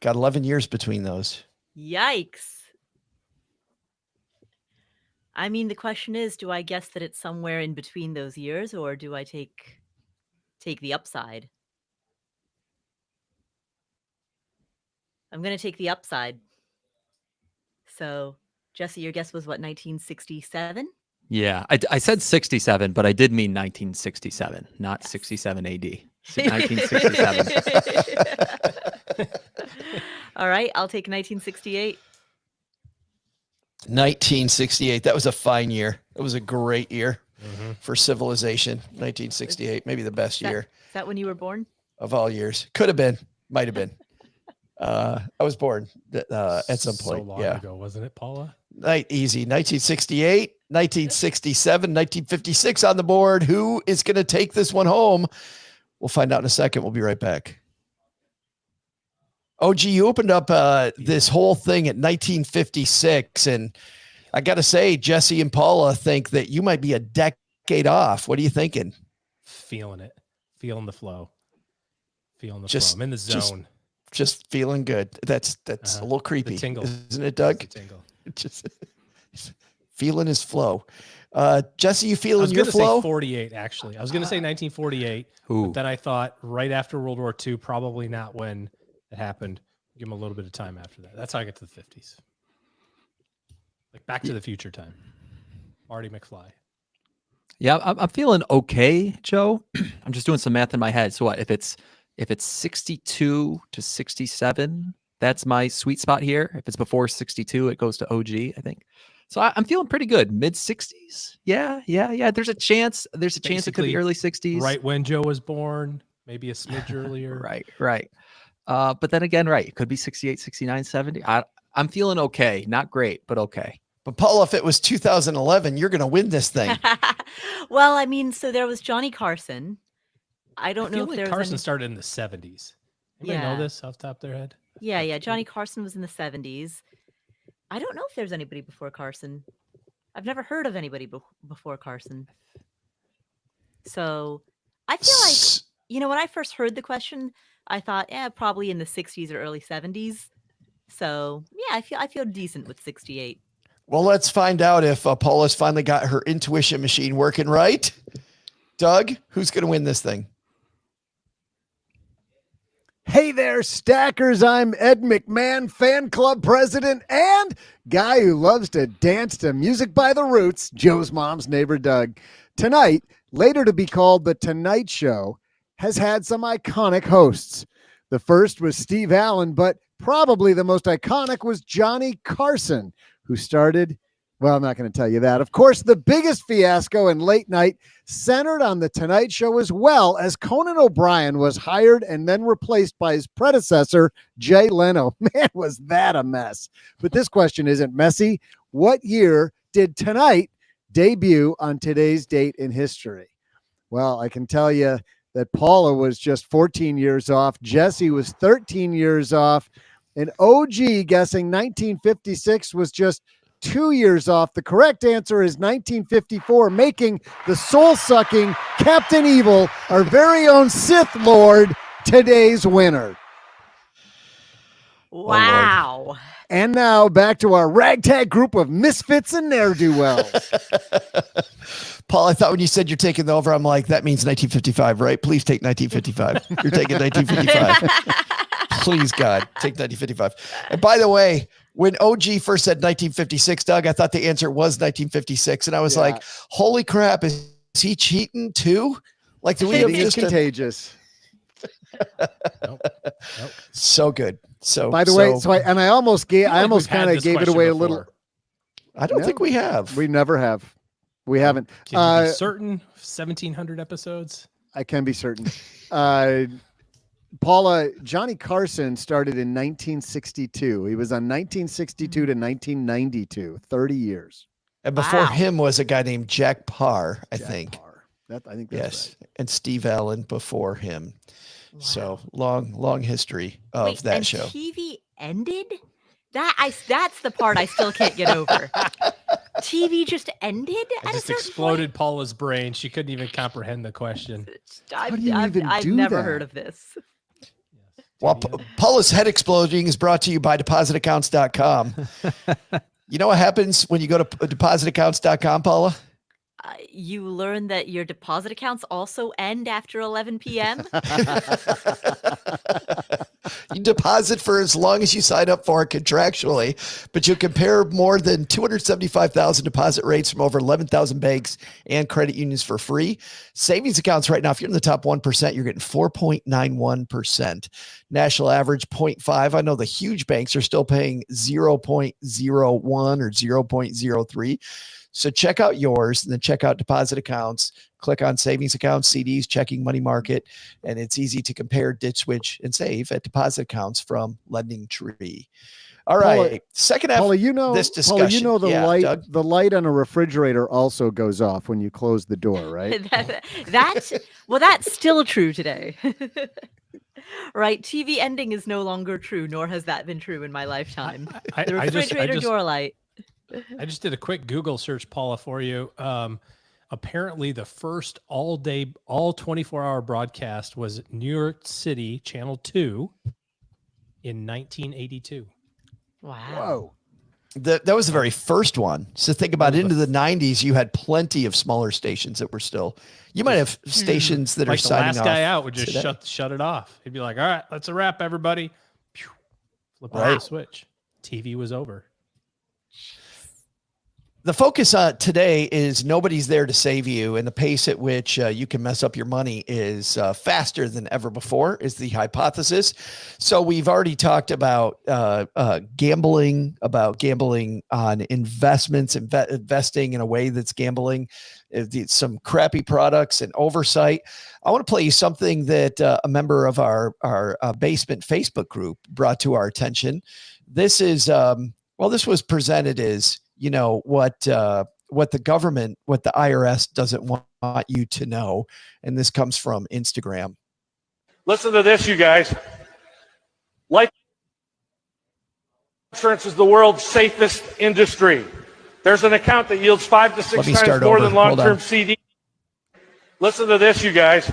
got 11 years between those. Yikes. I mean, the question is, do I guess that it's somewhere in between those years, or do I take the upside? I'm going to take the upside. So, Jesse, your guess was what, 1967? Yeah, I said 67, but I did mean 1967, not 67 AD. 1967. All right, I'll take 1968. 1968. That was a fine year. It was a great year for civilization. 1968, maybe the best year Is that when you were born? of all years. Could have been, might have been. I was born at some point. So long ago, wasn't it, Paula? Easy. 1968, 1967, 1956 on the board. Who is going to take this one home? We'll find out in a second. We'll be right back. OG, you opened up this whole thing at 1956, and I got to say, Jesse and Paula think that you might be a decade off. What are you thinking? Feeling it. Feeling the flow. Feeling the Just- flow. I'm in the zone. Just feeling good. That's a little creepy, The tingle. isn't it, Doug? The tingle. Just feeling his flow. Jesse, you I feeling was your going to flow? say 48, actually. I was going to say 1948, Ooh. but then I thought right after World War II, probably not when it happened. Give him a little bit of time after that. That's how I get to the 50s. Like Back to the Future time. Marty McFly. Yeah, I'm feeling okay, Joe. I'm just doing some math in my head. So what, if it's 62 to 67, that's my sweet spot here. If it's before 62, it goes to OG, I think. So I'm feeling pretty good. Mid 60s. Yeah. There's a chance. It could Basically, be early 60s. Right when Joe was born, maybe a smidge earlier. Right. But then again, right. It could be 68, 69, 70. I'm feeling okay. Not great, but okay. But Paula, if it was 2011, you're going to win this thing. Well, I mean, so there was Johnny Carson. I don't know feel if like there was Carson any... started in the 70s. Anybody know Yeah. this off the top of their head? Yeah. Johnny Carson was in the 70s. I don't know if there's anybody before Carson. I've never heard of anybody before Carson. So I feel like, when I first heard the question, I thought, probably in the 60s or early 70s. So yeah, I feel decent with 68. Well, let's find out if Paula's finally got her intuition machine working right. Doug, who's going to win this thing? Hey there, Stackers. I'm Ed McMahon, fan club president and guy who loves to dance to music by the Roots, Joe's mom's neighbor, Doug. Tonight, later to be called The Tonight Show, has had some iconic hosts. The first was Steve Allen, but probably the most iconic was Johnny Carson, who started, well, I'm not going to tell you that. Of course, the biggest fiasco in late night centered on The Tonight Show, as well as Conan O'Brien was hired and then replaced by his predecessor, Jay Leno. Man, was that a mess. But this question isn't messy. What year did Tonight debut on today's date in history? Well, I can tell you that Paula was just 14 years off. Jesse was 13 years off. And OG guessing 1956 was just 2 years off. The correct answer is 1954, making the soul-sucking Captain Evil, our very own Sith Lord, today's winner. Wow. And now back to our ragtag group of misfits and ne'er-do-wells. Paul, I thought when you said you're taking the over, I'm like, that means 1955, right? Please take 1955. You're taking 1955. Please, God, take 1955. And by the way, when OG first said 1956, Doug, I thought the answer was 1956. And I was like, holy crap, is he cheating too? Like, do we have Cheating is just contagious. Nope. So good. So By the way, I almost feel like almost we've had kind of this gave it question away a before. little. I don't think we have. We never have. We haven't. Can you be certain 1,700 episodes? I can be certain. Paula, Johnny Carson started in 1962. He was on 1962 to 1992, 30 years. And before Wow. him was a guy named Jack Parr, I Jack think. Parr. I think that's Yes. right. And Steve Allen before him. So long history of Wait, that and show. TV ended? That's the part I still can't get over. TV just ended I at just a certain exploded Paula's brain. She couldn't even comprehend the question. point? How do you even I've do never that? heard of this. Well, Paula's head exploding is brought to you by depositaccounts.com. You know what happens when you go to depositaccounts.com, Paula? You learn that your deposit accounts also end after 11 p.m. You deposit for as long as you sign up for contractually, but you compare more than 275,000 deposit rates from over 11,000 banks and credit unions for free. Savings accounts right now, if you're in the top 1%, you're getting 4.91%. National average 0.5. I know the huge banks are still paying 0.01 or 0.03. So check out yours and then check out deposit accounts. Click on savings accounts, CDs, checking, money market, and it's easy to compare, ditch, switch, and save at deposit accounts from Lending Tree. All right, Paula, second half. Paula, you know, this discussion. Paula, you know Yeah, Doug? the light on a refrigerator also goes off when you close the door, right? That's still true today. Right, TV ending is no longer true, nor has that been true in my lifetime. The refrigerator door light. I just did a quick Google search, Paula, for you. Apparently, the first all 24-hour broadcast was New York City, Channel 2, in 1982. Wow. Whoa. That was the very first one. So think about into the 90s, you had plenty of smaller stations that were still. You might have stations that are Like the signing last off guy out would just today. shut it off. He'd be like, "All right, that's a wrap, everybody." Pew. Flip on the switch. TV was over. The focus today is nobody's there to save you, and the pace at which you can mess up your money is faster than ever before, is the hypothesis. So we've already talked about gambling on investments, investing in a way that's gambling, some crappy products and oversight. I want to play you something that a member of our basement Facebook group brought to our attention. This is, this was presented as, what the government, what the IRS doesn't want you to know. And this comes from Instagram. Listen to this, you guys. Life insurance is the world's safest industry. There's an account that yields 5 to 6 times more than long-term CD. Listen to this, you guys.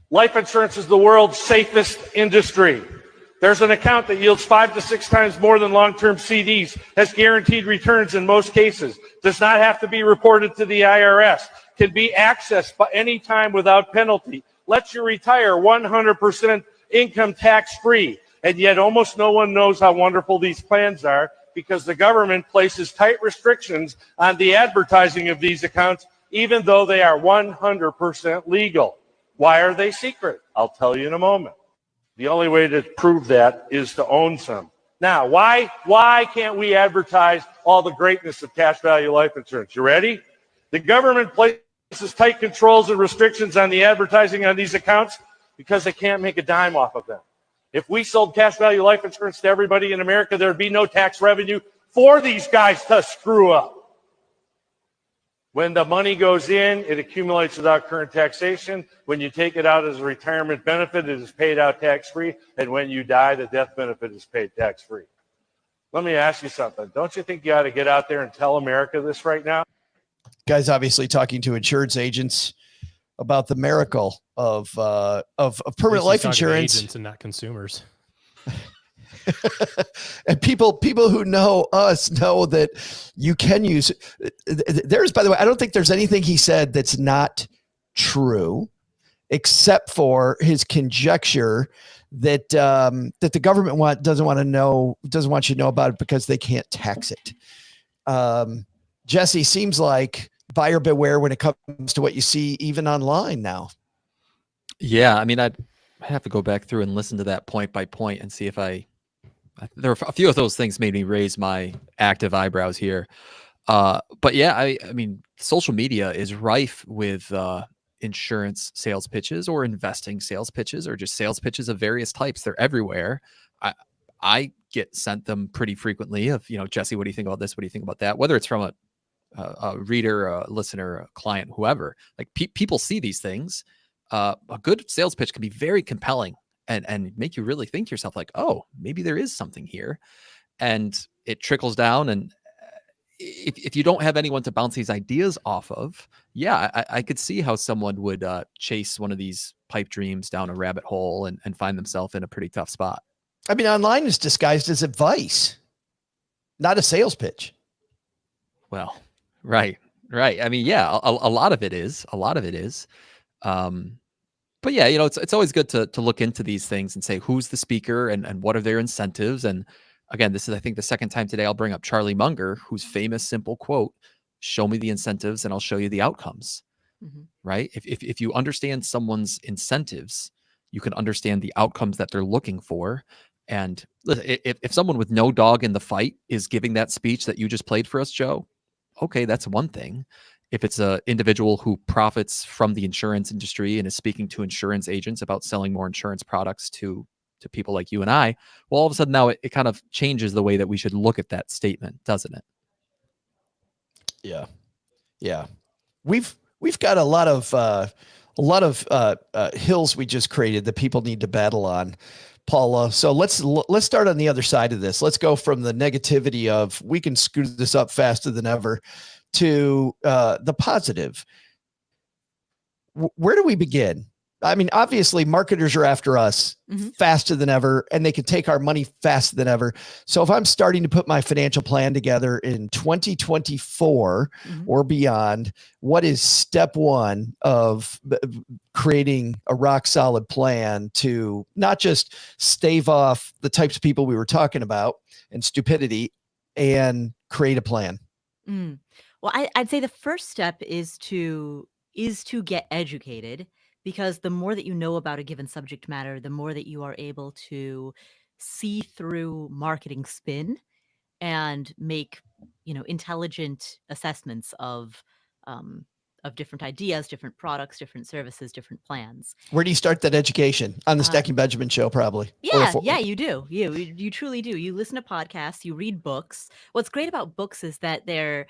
Life insurance is the world's safest industry. There's an account that yields 5 to 6 times more than long-term CDs, has guaranteed returns in most cases, does not have to be reported to the IRS, can be accessed by any time without penalty, lets you retire 100% income tax-free, and yet almost no one knows how wonderful these plans are because the government places tight restrictions on the advertising of these accounts, even though they are 100% legal. Why are they secret? I'll tell you in a moment. The only way to prove that is to own some. Now, why can't we advertise all the greatness of cash value life insurance? You ready? The government places tight controls and restrictions on the advertising on these accounts because they can't make a dime off of them. If we sold cash value life insurance to everybody in America, there'd be no tax revenue for these guys to screw up. When the money goes in, it accumulates without current taxation. When you take it out as a retirement benefit, it is paid out tax-free. And when you die, the death benefit is paid tax-free. Let me ask you something. Don't you think you ought to get out there and tell America this right now? Guys, obviously talking to insurance agents about the miracle of permanent life insurance. Agents and not consumers. And people who know us know that you can use there's, by the way, I don't think there's anything he said that's not true, except for his conjecture that that the government doesn't want you to know about it because they can't tax it. Jesse, seems like buyer beware when it comes to what you see even online now. Yeah, I mean, I'd have to go back through and listen to that point by point and see if there were a few of those things made me raise my active eyebrows here. But yeah, I mean, social media is rife with insurance sales pitches or investing sales pitches or just sales pitches of various types. They're everywhere. I get sent them pretty frequently of, Jesse, what do you think about this? What do you think about that? Whether it's from a reader, a listener, a client, whoever, like people see these things. A good sales pitch can be very compelling and make you really think to yourself like, oh, maybe there is something here. And it trickles down. And if you don't have anyone to bounce these ideas off of, yeah, I could see how someone would chase one of these pipe dreams down a rabbit hole and find themselves in a pretty tough spot. I mean, online is disguised as advice. not a sales pitch. Well, right. I mean, yeah, a lot of it is. But yeah, it's always good to look into these things and say who's the speaker and what are their incentives. And again, this is, I think, the second time today I'll bring up Charlie Munger, whose famous simple quote, "Show me the incentives and I'll show you the outcomes." Mm-hmm. Right? If you understand someone's incentives, you can understand the outcomes that they're looking for. And if someone with no dog in the fight is giving that speech that you just played for us, Joe, okay, that's one thing. If it's an individual who profits from the insurance industry and is speaking to insurance agents about selling more insurance products to people like you and I, well, all of a sudden now it kind of changes the way that we should look at that statement, doesn't it? Yeah. We've got a lot of hills we just created that people need to battle on, Paula. So let's start on the other side of this. Let's go from the negativity of we can screw this up faster than ever to the positive. Where do we begin? I mean, obviously marketers are after us faster than ever, and they can take our money faster than ever. So if I'm starting to put my financial plan together in 2024 or beyond, what is step one of creating a rock solid plan to not just stave off the types of people we were talking about and stupidity and create a plan? Well, I'd say the first step is to get educated, because the more that you know about a given subject matter, the more that you are able to see through marketing spin and make, intelligent assessments of different ideas, different products, different services, different plans. Where do you start that education? On the Stacking Benjamin show, probably. Yeah, you do. You truly do. You listen to podcasts, you read books. What's great about books is that they're,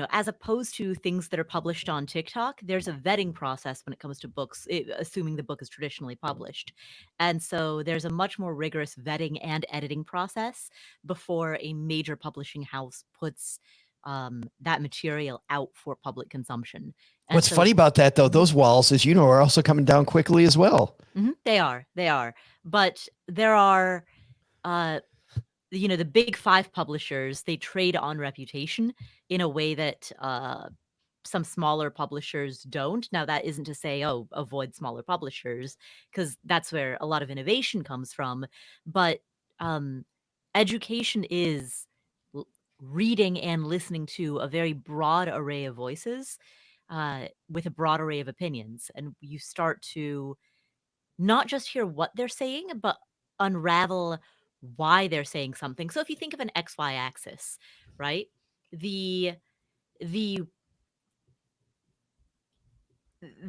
as opposed to things that are published on TikTok, there's a vetting process when it comes to books, assuming the book is traditionally published. And so there's a much more rigorous vetting and editing process before a major publishing house puts that material out for public consumption. And what's funny about that, though, those walls, as you know, are also coming down quickly as well. They are. But there are, the big five publishers, they trade on reputation in a way that some smaller publishers don't. Now, that isn't to say, avoid smaller publishers, because that's where a lot of innovation comes from. But education is reading and listening to a very broad array of voices with a broad array of opinions. And you start to not just hear what they're saying, but unravel why they're saying something. So if you think of an XY axis, right? The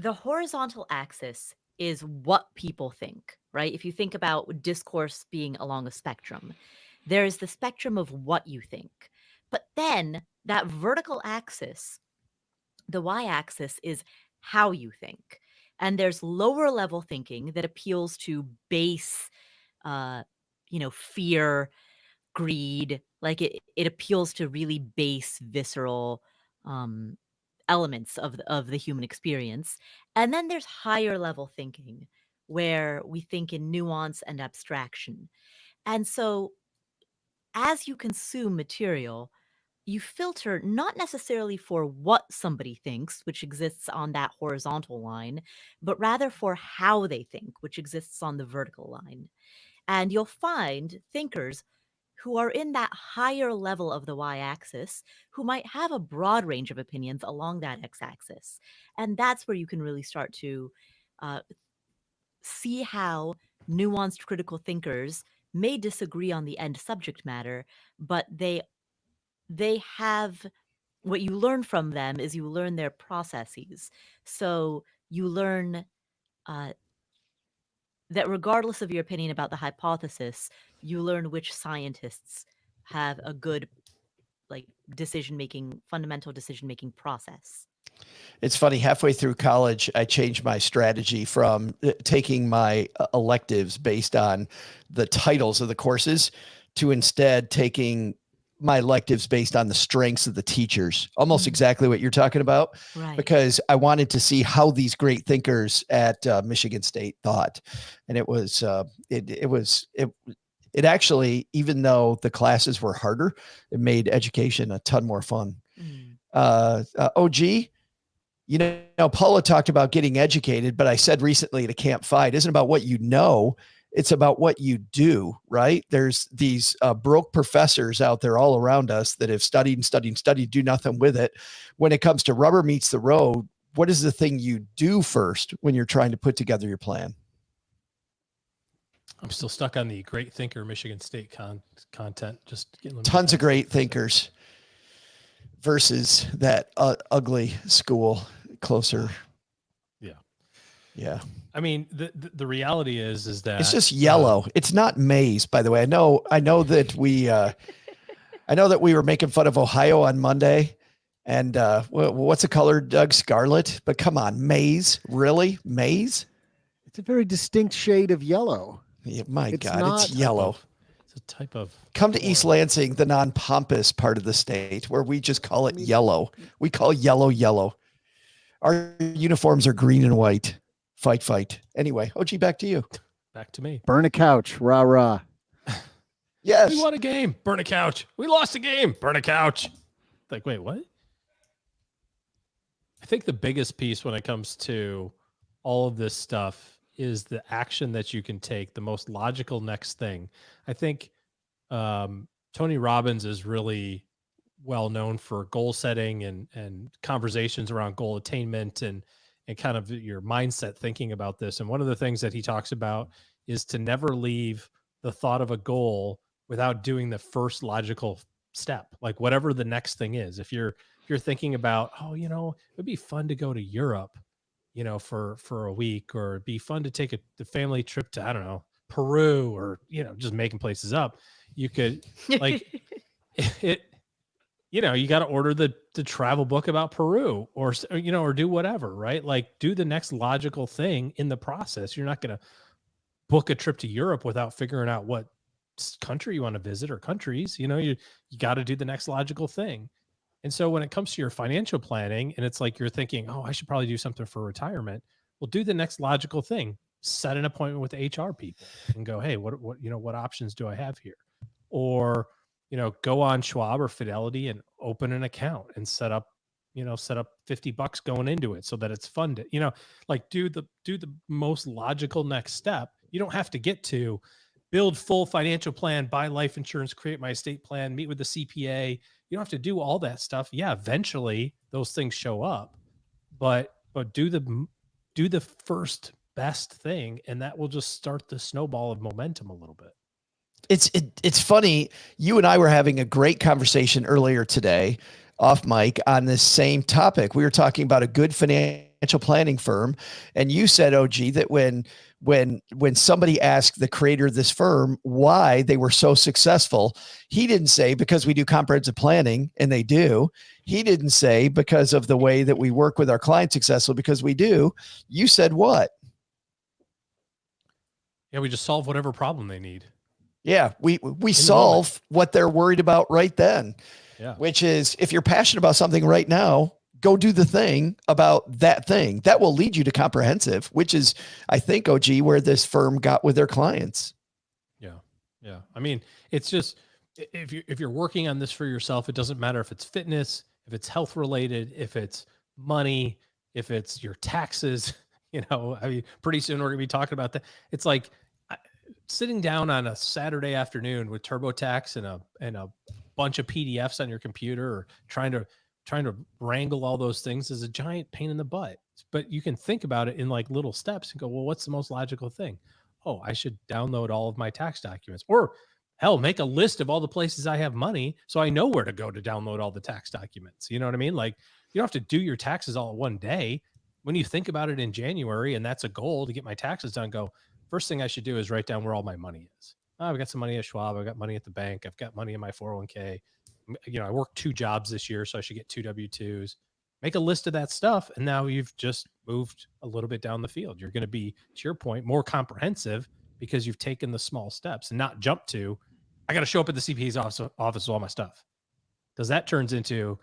horizontal axis is what people think, right? If you think about discourse being along a spectrum, there is the spectrum of what you think. But then that vertical axis, the y-axis, is how you think. And there's lower level thinking that appeals to base, fear, greed. Like it appeals to really base, visceral elements of the human experience. And then there's higher level thinking, where we think in nuance and abstraction. And so as you consume material, you filter not necessarily for what somebody thinks, which exists on that horizontal line, but rather for how they think, which exists on the vertical line. And you'll find thinkers who are in that higher level of the y-axis who might have a broad range of opinions along that x-axis. And that's where you can really start to see how nuanced critical thinkers may disagree on the end subject matter, but they have, what you learn from them is you learn their processes. So you learn that regardless of your opinion about the hypothesis, you learn which scientists have a good fundamental decision-making process. It's funny, halfway through college, I changed my strategy from taking my electives based on the titles of the courses to instead taking my electives based on the strengths of the teachers, almost exactly what you're talking about, right? Because I wanted to see how these great thinkers at Michigan State thought. And it was It actually, even though the classes were harder, it made education a ton more fun. OG, you know, Paula talked about getting educated, but I said recently at a Camp FI, it isn't about what you know, it's about what you do, right? There's these broke professors out there all around us that have studied and studied and studied, do nothing with it. When it comes to rubber meets the road, what is the thing you do first when you're trying to put together your plan? I'm still stuck on the great thinker Michigan State content. Just getting tons of great thinkers versus that ugly school closer. Yeah. I mean, the reality is that it's just yellow. It's not maize, by the way. I know that we were making fun of Ohio on Monday, and what's the color, Doug? Scarlet. But come on, maize, really? Maize? It's a very distinct shade of yellow. Yeah, my God, it's yellow. It's a type of. Come to East Lansing, the non-pompous part of the state, where we just call it yellow. We call yellow. Our uniforms are green and white. Fight. Anyway, OG, back to you. Back to me. Burn a couch. Rah, rah. Yes. We won a game. Burn a couch. We lost a game. Burn a couch. Like, wait, what? I think the biggest piece when it comes to all of this stuff is the action that you can take, the most logical next thing. I think Tony Robbins is really well known for goal setting and conversations around goal attainment and kind of your mindset thinking about this. And one of the things that he talks about is to never leave the thought of a goal without doing the first logical step, like whatever the next thing is. If you're thinking about, oh, you know, it'd be fun to go to Europe, you know, for a week, or it'd be fun to take the family trip to, I don't know, Peru, or, you know, just making places up. You could like you know, you got to order the travel book about Peru, or, you know, or do whatever, right? Like, do the next logical thing in the process. You're not going to book a trip to Europe without figuring out what country you want to visit, or countries. You know, you got to do the next logical thing. And so when it comes to your financial planning, and it's like you're thinking, oh, I should probably do something for retirement. Well, do the next logical thing. Set an appointment with HR people and go, hey, what options do I have here? Or, you know, go on Schwab or Fidelity and open an account and set up $50 going into it so that it's funded. You know, like do the most logical next step. You don't have to get to build full financial plan, buy life insurance, create my estate plan, meet with the CPA. You don't have to do all that stuff. Yeah, eventually those things show up, but do the first best thing, and that will just start the snowball of momentum a little bit. It's funny. You and I were having a great conversation earlier today off mic on this same topic. We were talking about a good financial planning firm. And you said, OG, that when somebody asked the creator of this firm why they were so successful, he didn't say because we do comprehensive planning, and they do. He didn't say because of the way that we work with our clients successful, because we do. You said what? Yeah, we just solve whatever problem they need. Yeah, we solve what they're worried about right then. Yeah. Which is, if you're passionate about something right now, go do the thing about that thing. That will lead you to comprehensive, which is, I think, OG, where this firm got with their clients. Yeah. I mean, it's just, if you're working on this for yourself, it doesn't matter if it's fitness, if it's health related, if it's money, if it's your taxes. You know, I mean, pretty soon we're gonna be talking about that. It's like sitting down on a Saturday afternoon with TurboTax and a bunch of PDFs on your computer, or trying to wrangle all those things, is a giant pain in the butt. But you can think about it in like little steps and go, well, what's the most logical thing? Oh, I should download all of my tax documents, or hell, make a list of all the places I have money so I know where to go to download all the tax documents. You know what I mean? Like, you don't have to do your taxes all in one day. When you think about it in January, and that's a goal to get my taxes done, go, first thing I should do is write down where all my money is. Oh, I've got some money at Schwab. I've got money at the bank. I've got money in my 401k. You know, I worked 2 jobs this year, so I should get 2 W-2s. Make a list of that stuff, and now you've just moved a little bit down the field. You're going to be, to your point, more comprehensive because you've taken the small steps and not jump to, I got to show up at the CPA's office with all my stuff. Because that turns into,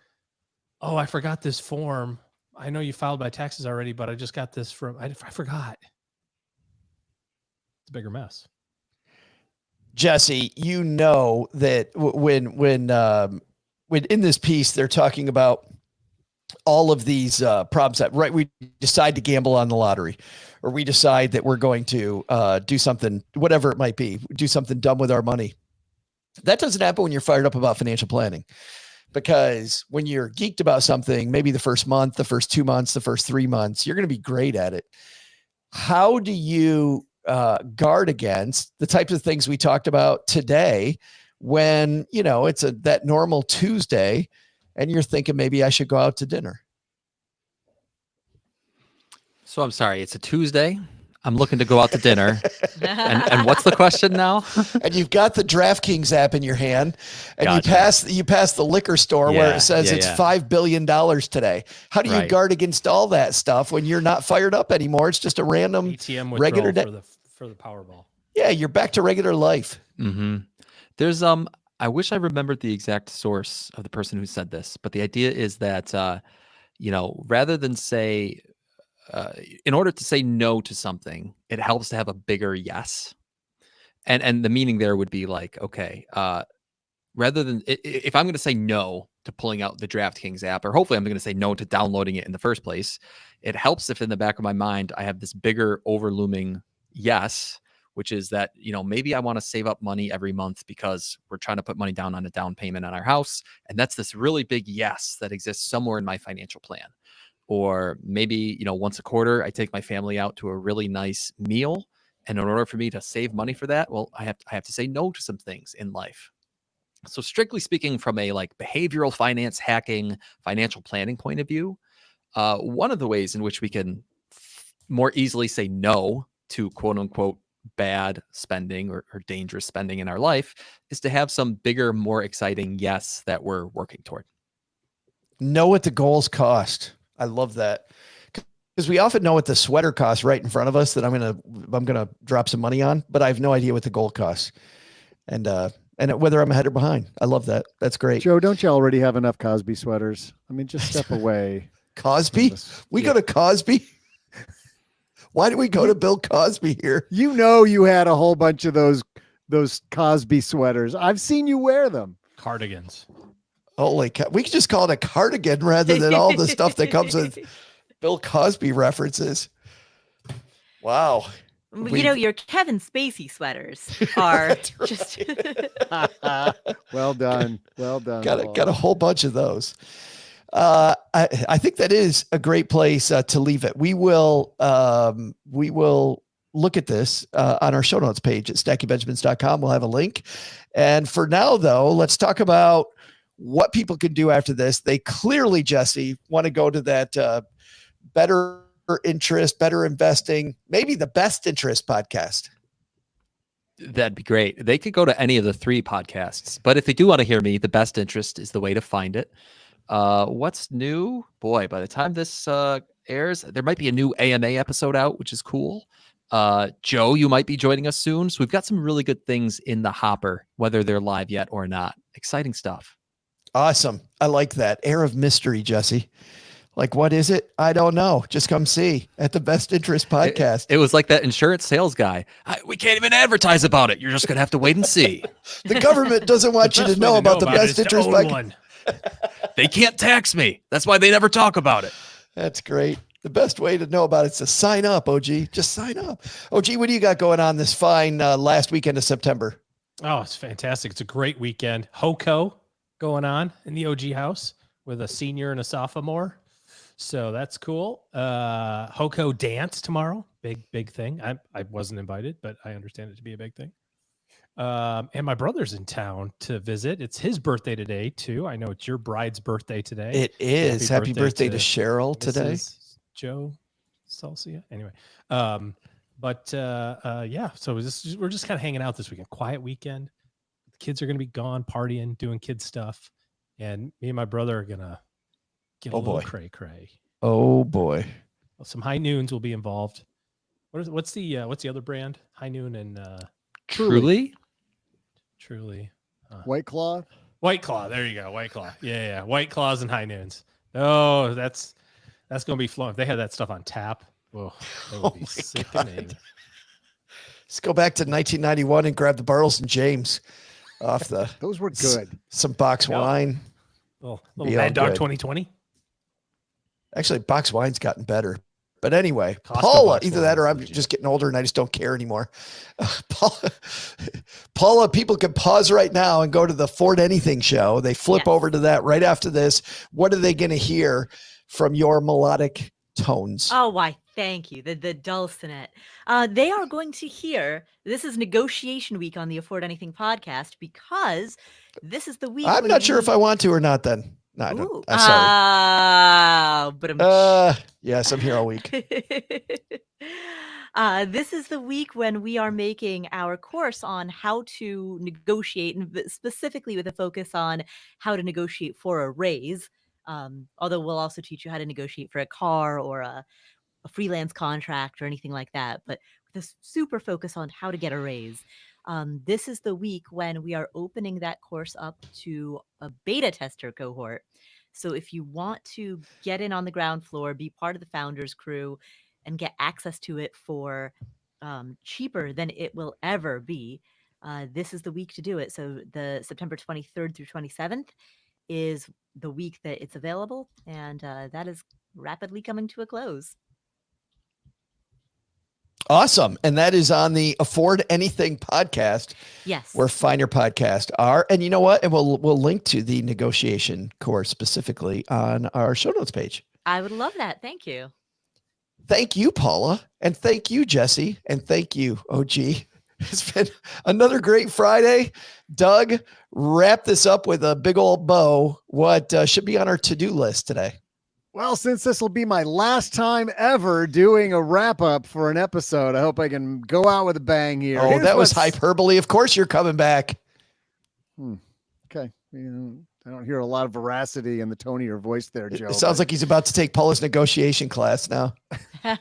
oh, I forgot this form. I know you filed my taxes already, but I just got this from, I forgot. It's a bigger mess. Jesse, you know that when in this piece they're talking about all of these problems that we decide to gamble on the lottery, or we decide that we're going to do something, whatever it might be, do something dumb with our money. That doesn't happen when you're fired up about financial planning, because when you're geeked about something, maybe the first month, the first 2 months, the first 3 months, you're going to be great at it. How do you guard against the types of things we talked about today when, it's that normal Tuesday and you're thinking maybe I should go out to dinner? So I'm sorry, it's a Tuesday. I'm looking to go out to dinner. and what's the question now? And you've got the DraftKings app in your hand, and you pass the liquor store where it says it's $5 billion today. How do you guard against all that stuff when you're not fired up anymore? It's just a random ATM regular day for the Powerball. Yeah, you're back to regular life. Mm-hmm. There's I wish I remembered the exact source of the person who said this, but the idea is that rather than say, in order to say no to something, it helps to have a bigger yes. And the meaning there would be like, okay, rather than if I'm going to say no to pulling out the DraftKings app, or hopefully I'm going to say no to downloading it in the first place, it helps if in the back of my mind I have this bigger overlooming yes, which is that, maybe I want to save up money every month because we're trying to put money down on a down payment on our house. And that's this really big yes that exists somewhere in my financial plan. Or maybe, once a quarter, I take my family out to a really nice meal. And in order for me to save money for that, well, I have to say no to some things in life. So strictly speaking, from a behavioral finance hacking, financial planning point of view, one of the ways in which we can more easily say no to quote unquote bad spending or dangerous spending in our life is to have some bigger, more exciting yes that we're working toward. Know what the goals cost. I love that, because we often know what the sweater costs right in front of us that I'm gonna drop some money on, but I have no idea what the goal costs, and whether I'm ahead or behind. I love that. That's great. Joe, don't you already have enough Cosby sweaters? I mean, just step away. Cosby? Go to Cosby? Why do we go to Bill Cosby here? You had a whole bunch of those Cosby sweaters. I've seen you wear them. Cardigans. Holy cow. We could just call it a cardigan rather than all the stuff that comes with Bill Cosby references. Wow. Your Kevin Spacey sweaters are just well done. Got a whole bunch of those. I think that is a great place to leave it. We will look at this on our show notes page at stackingbenjamins.com. We'll have a link. And for now, though, let's talk about what people can do after this. They clearly, Jesse, want to go to that better interest, better investing, maybe the best interest podcast. That'd be great. They could go to any of the 3 podcasts, but if they do want to hear me, the best interest is the way to find it. What's new? Boy, by the time this airs, there might be a new AMA episode out, which is cool. Joe, you might be joining us soon. So we've got some really good things in the hopper, whether they're live yet or not. Exciting stuff. Awesome. I like that. Air of mystery, Jesse. Like, what is it? I don't know. Just come see at the Best Interest podcast. It was like that insurance sales guy. We can't even advertise about it. You're just going to have to wait and see. The government doesn't want you to know about the Best Interest podcast. They can't tax me. That's why they never talk about it. That's great. The best way to know about it is to sign up, OG. Just sign up. OG, what do you got going on this fine last weekend of September? Oh, it's fantastic. It's a great weekend. HOCO going on in the OG house with a senior and a sophomore. So that's cool. HOCO dance tomorrow. Big thing. I wasn't invited, but I understand it to be a big thing. And my brother's in town to visit. It's his birthday today too. I know it's your bride's birthday today. It is. Happy birthday to Cheryl today. Joe Saul-Sehy. Anyway. Yeah, so we're just kind of hanging out this weekend. Quiet weekend. The kids are going to be gone partying, doing kid stuff. And me and my brother are going to get a little cray. Oh boy. Well, some High Noons will be involved. What's the other brand? High Noon and Truly. White Claw. There you go. White Claw. Yeah. White Claws and High Noons. Oh, that's going to be flowing. If they had that stuff on tap, that would be sickening. Let's go back to 1991 and grab the Burleson James off the. Those were good. Some box wine. Little Mad Dog 2020. Actually, box wine's gotten better. But anyway, Costco Paula, box either wine that or is I'm legit. just getting older and I just don't care anymore. Paula, people can pause right now and go to the Ford Anything show. They flip over to that right after this. What are they going to hear from your melodic tones? Oh, why? Thank you. The dulcinet. They are going to hear, this is negotiation week on the Afford Anything podcast because this is the week. I'm not sure if I want to or not then. No, I don't. I'm sorry. But yes, I'm here all week. this is the week when we are making our course on how to negotiate, and specifically with a focus on how to negotiate for a raise. Although we'll also teach you how to negotiate for a car or a freelance contract or anything like that, but with a super focus on how to get a raise. This is the week when we are opening that course up to a beta tester cohort. So if you want to get in on the ground floor, be part of the founders crew, and get access to it for cheaper than it will ever be, this is the week to do it. So the September 23rd through 27th is the week that it's available, and that is rapidly coming to a close. Awesome. And that is on the Afford Anything podcast. Yes. Where Finder Podcast are. And you know what? And we'll link to the negotiation course specifically on our show notes page. I would love that. Thank you. Thank you, Paula. And thank you, Jesse. And thank you, OG. It's been another great Friday. Doug, wrap this up with a big old bow. What should be on our to-do list today? Well, since this will be my last time ever doing a wrap up for an episode, I hope I can go out with a bang here. Oh, that was hyperbole. Of course you're coming back. Okay. I don't hear a lot of veracity in the tone of your voice there, Joe. It sounds like he's about to take Paula's negotiation class now. He's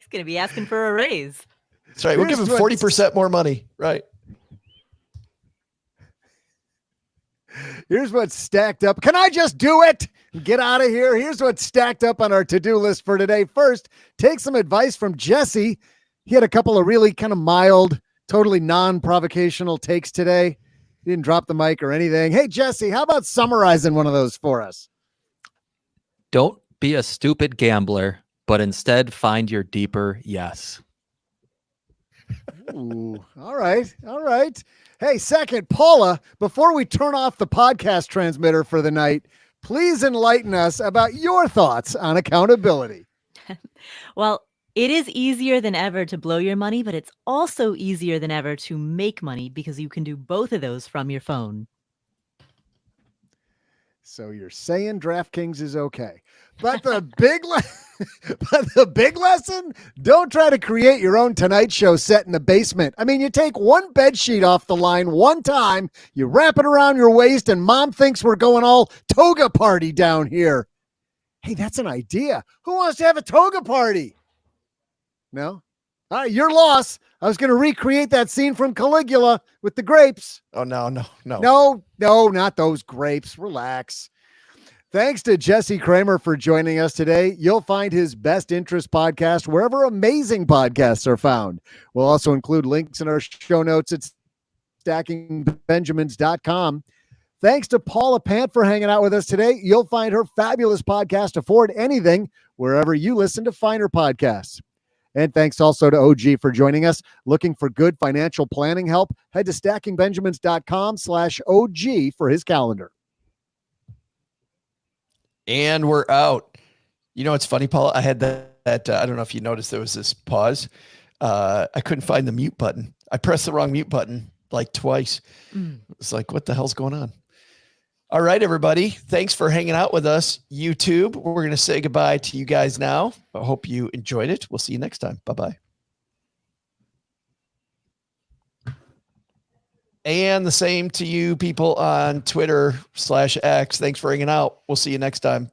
going to be asking for a raise. That's right. We'll give him 40% more money. Right. Here's what's stacked up. Can I just do it? Get out of here. Here's what's stacked up on our to-do list for today. First, take some advice from Jesse. He had a couple of really kind of mild, totally non-provocational takes today. He didn't drop the mic or anything. Hey, Jesse, how about summarizing one of those for us? Don't be a stupid gambler, but instead find your deeper yes. Ooh, all right. All right. Hey, second, Paula, before we turn off the podcast transmitter for the night, please enlighten us about your thoughts on accountability. Well, it is easier than ever to blow your money, but it's also easier than ever to make money because you can do both of those from your phone. So you're saying DraftKings is okay. But the big lesson, don't try to create your own Tonight Show set in the basement. I mean, you take one bed sheet off the line one time, you wrap it around your waist, and mom thinks we're going all toga party down here. Hey, that's an idea. Who wants to have a toga party? No? All right, your loss. I was going to recreate that scene from Caligula with the grapes. Oh, no. No, not those grapes. Relax. Thanks to Jess Cramer for joining us today. You'll find his Best Interest podcast wherever amazing podcasts are found. We'll also include links in our show notes at stackingbenjamins.com. Thanks to Paula Pant for hanging out with us today. You'll find her fabulous podcast, Afford Anything, wherever you listen to finer podcasts. And thanks also to OG for joining us. Looking for good financial planning help? Head to stackingbenjamins.com/OG for his calendar. And we're out. You know, it's funny, Paula. I had that I don't know if you noticed there was this pause. I couldn't find the mute button. I pressed the wrong mute button like twice. It's like, what the hell's going on? All right, everybody. Thanks for hanging out with us. YouTube, we're going to say goodbye to you guys now. I hope you enjoyed it. We'll see you next time. Bye-bye. And the same to you people on Twitter/X. Thanks for hanging out. We'll see you next time.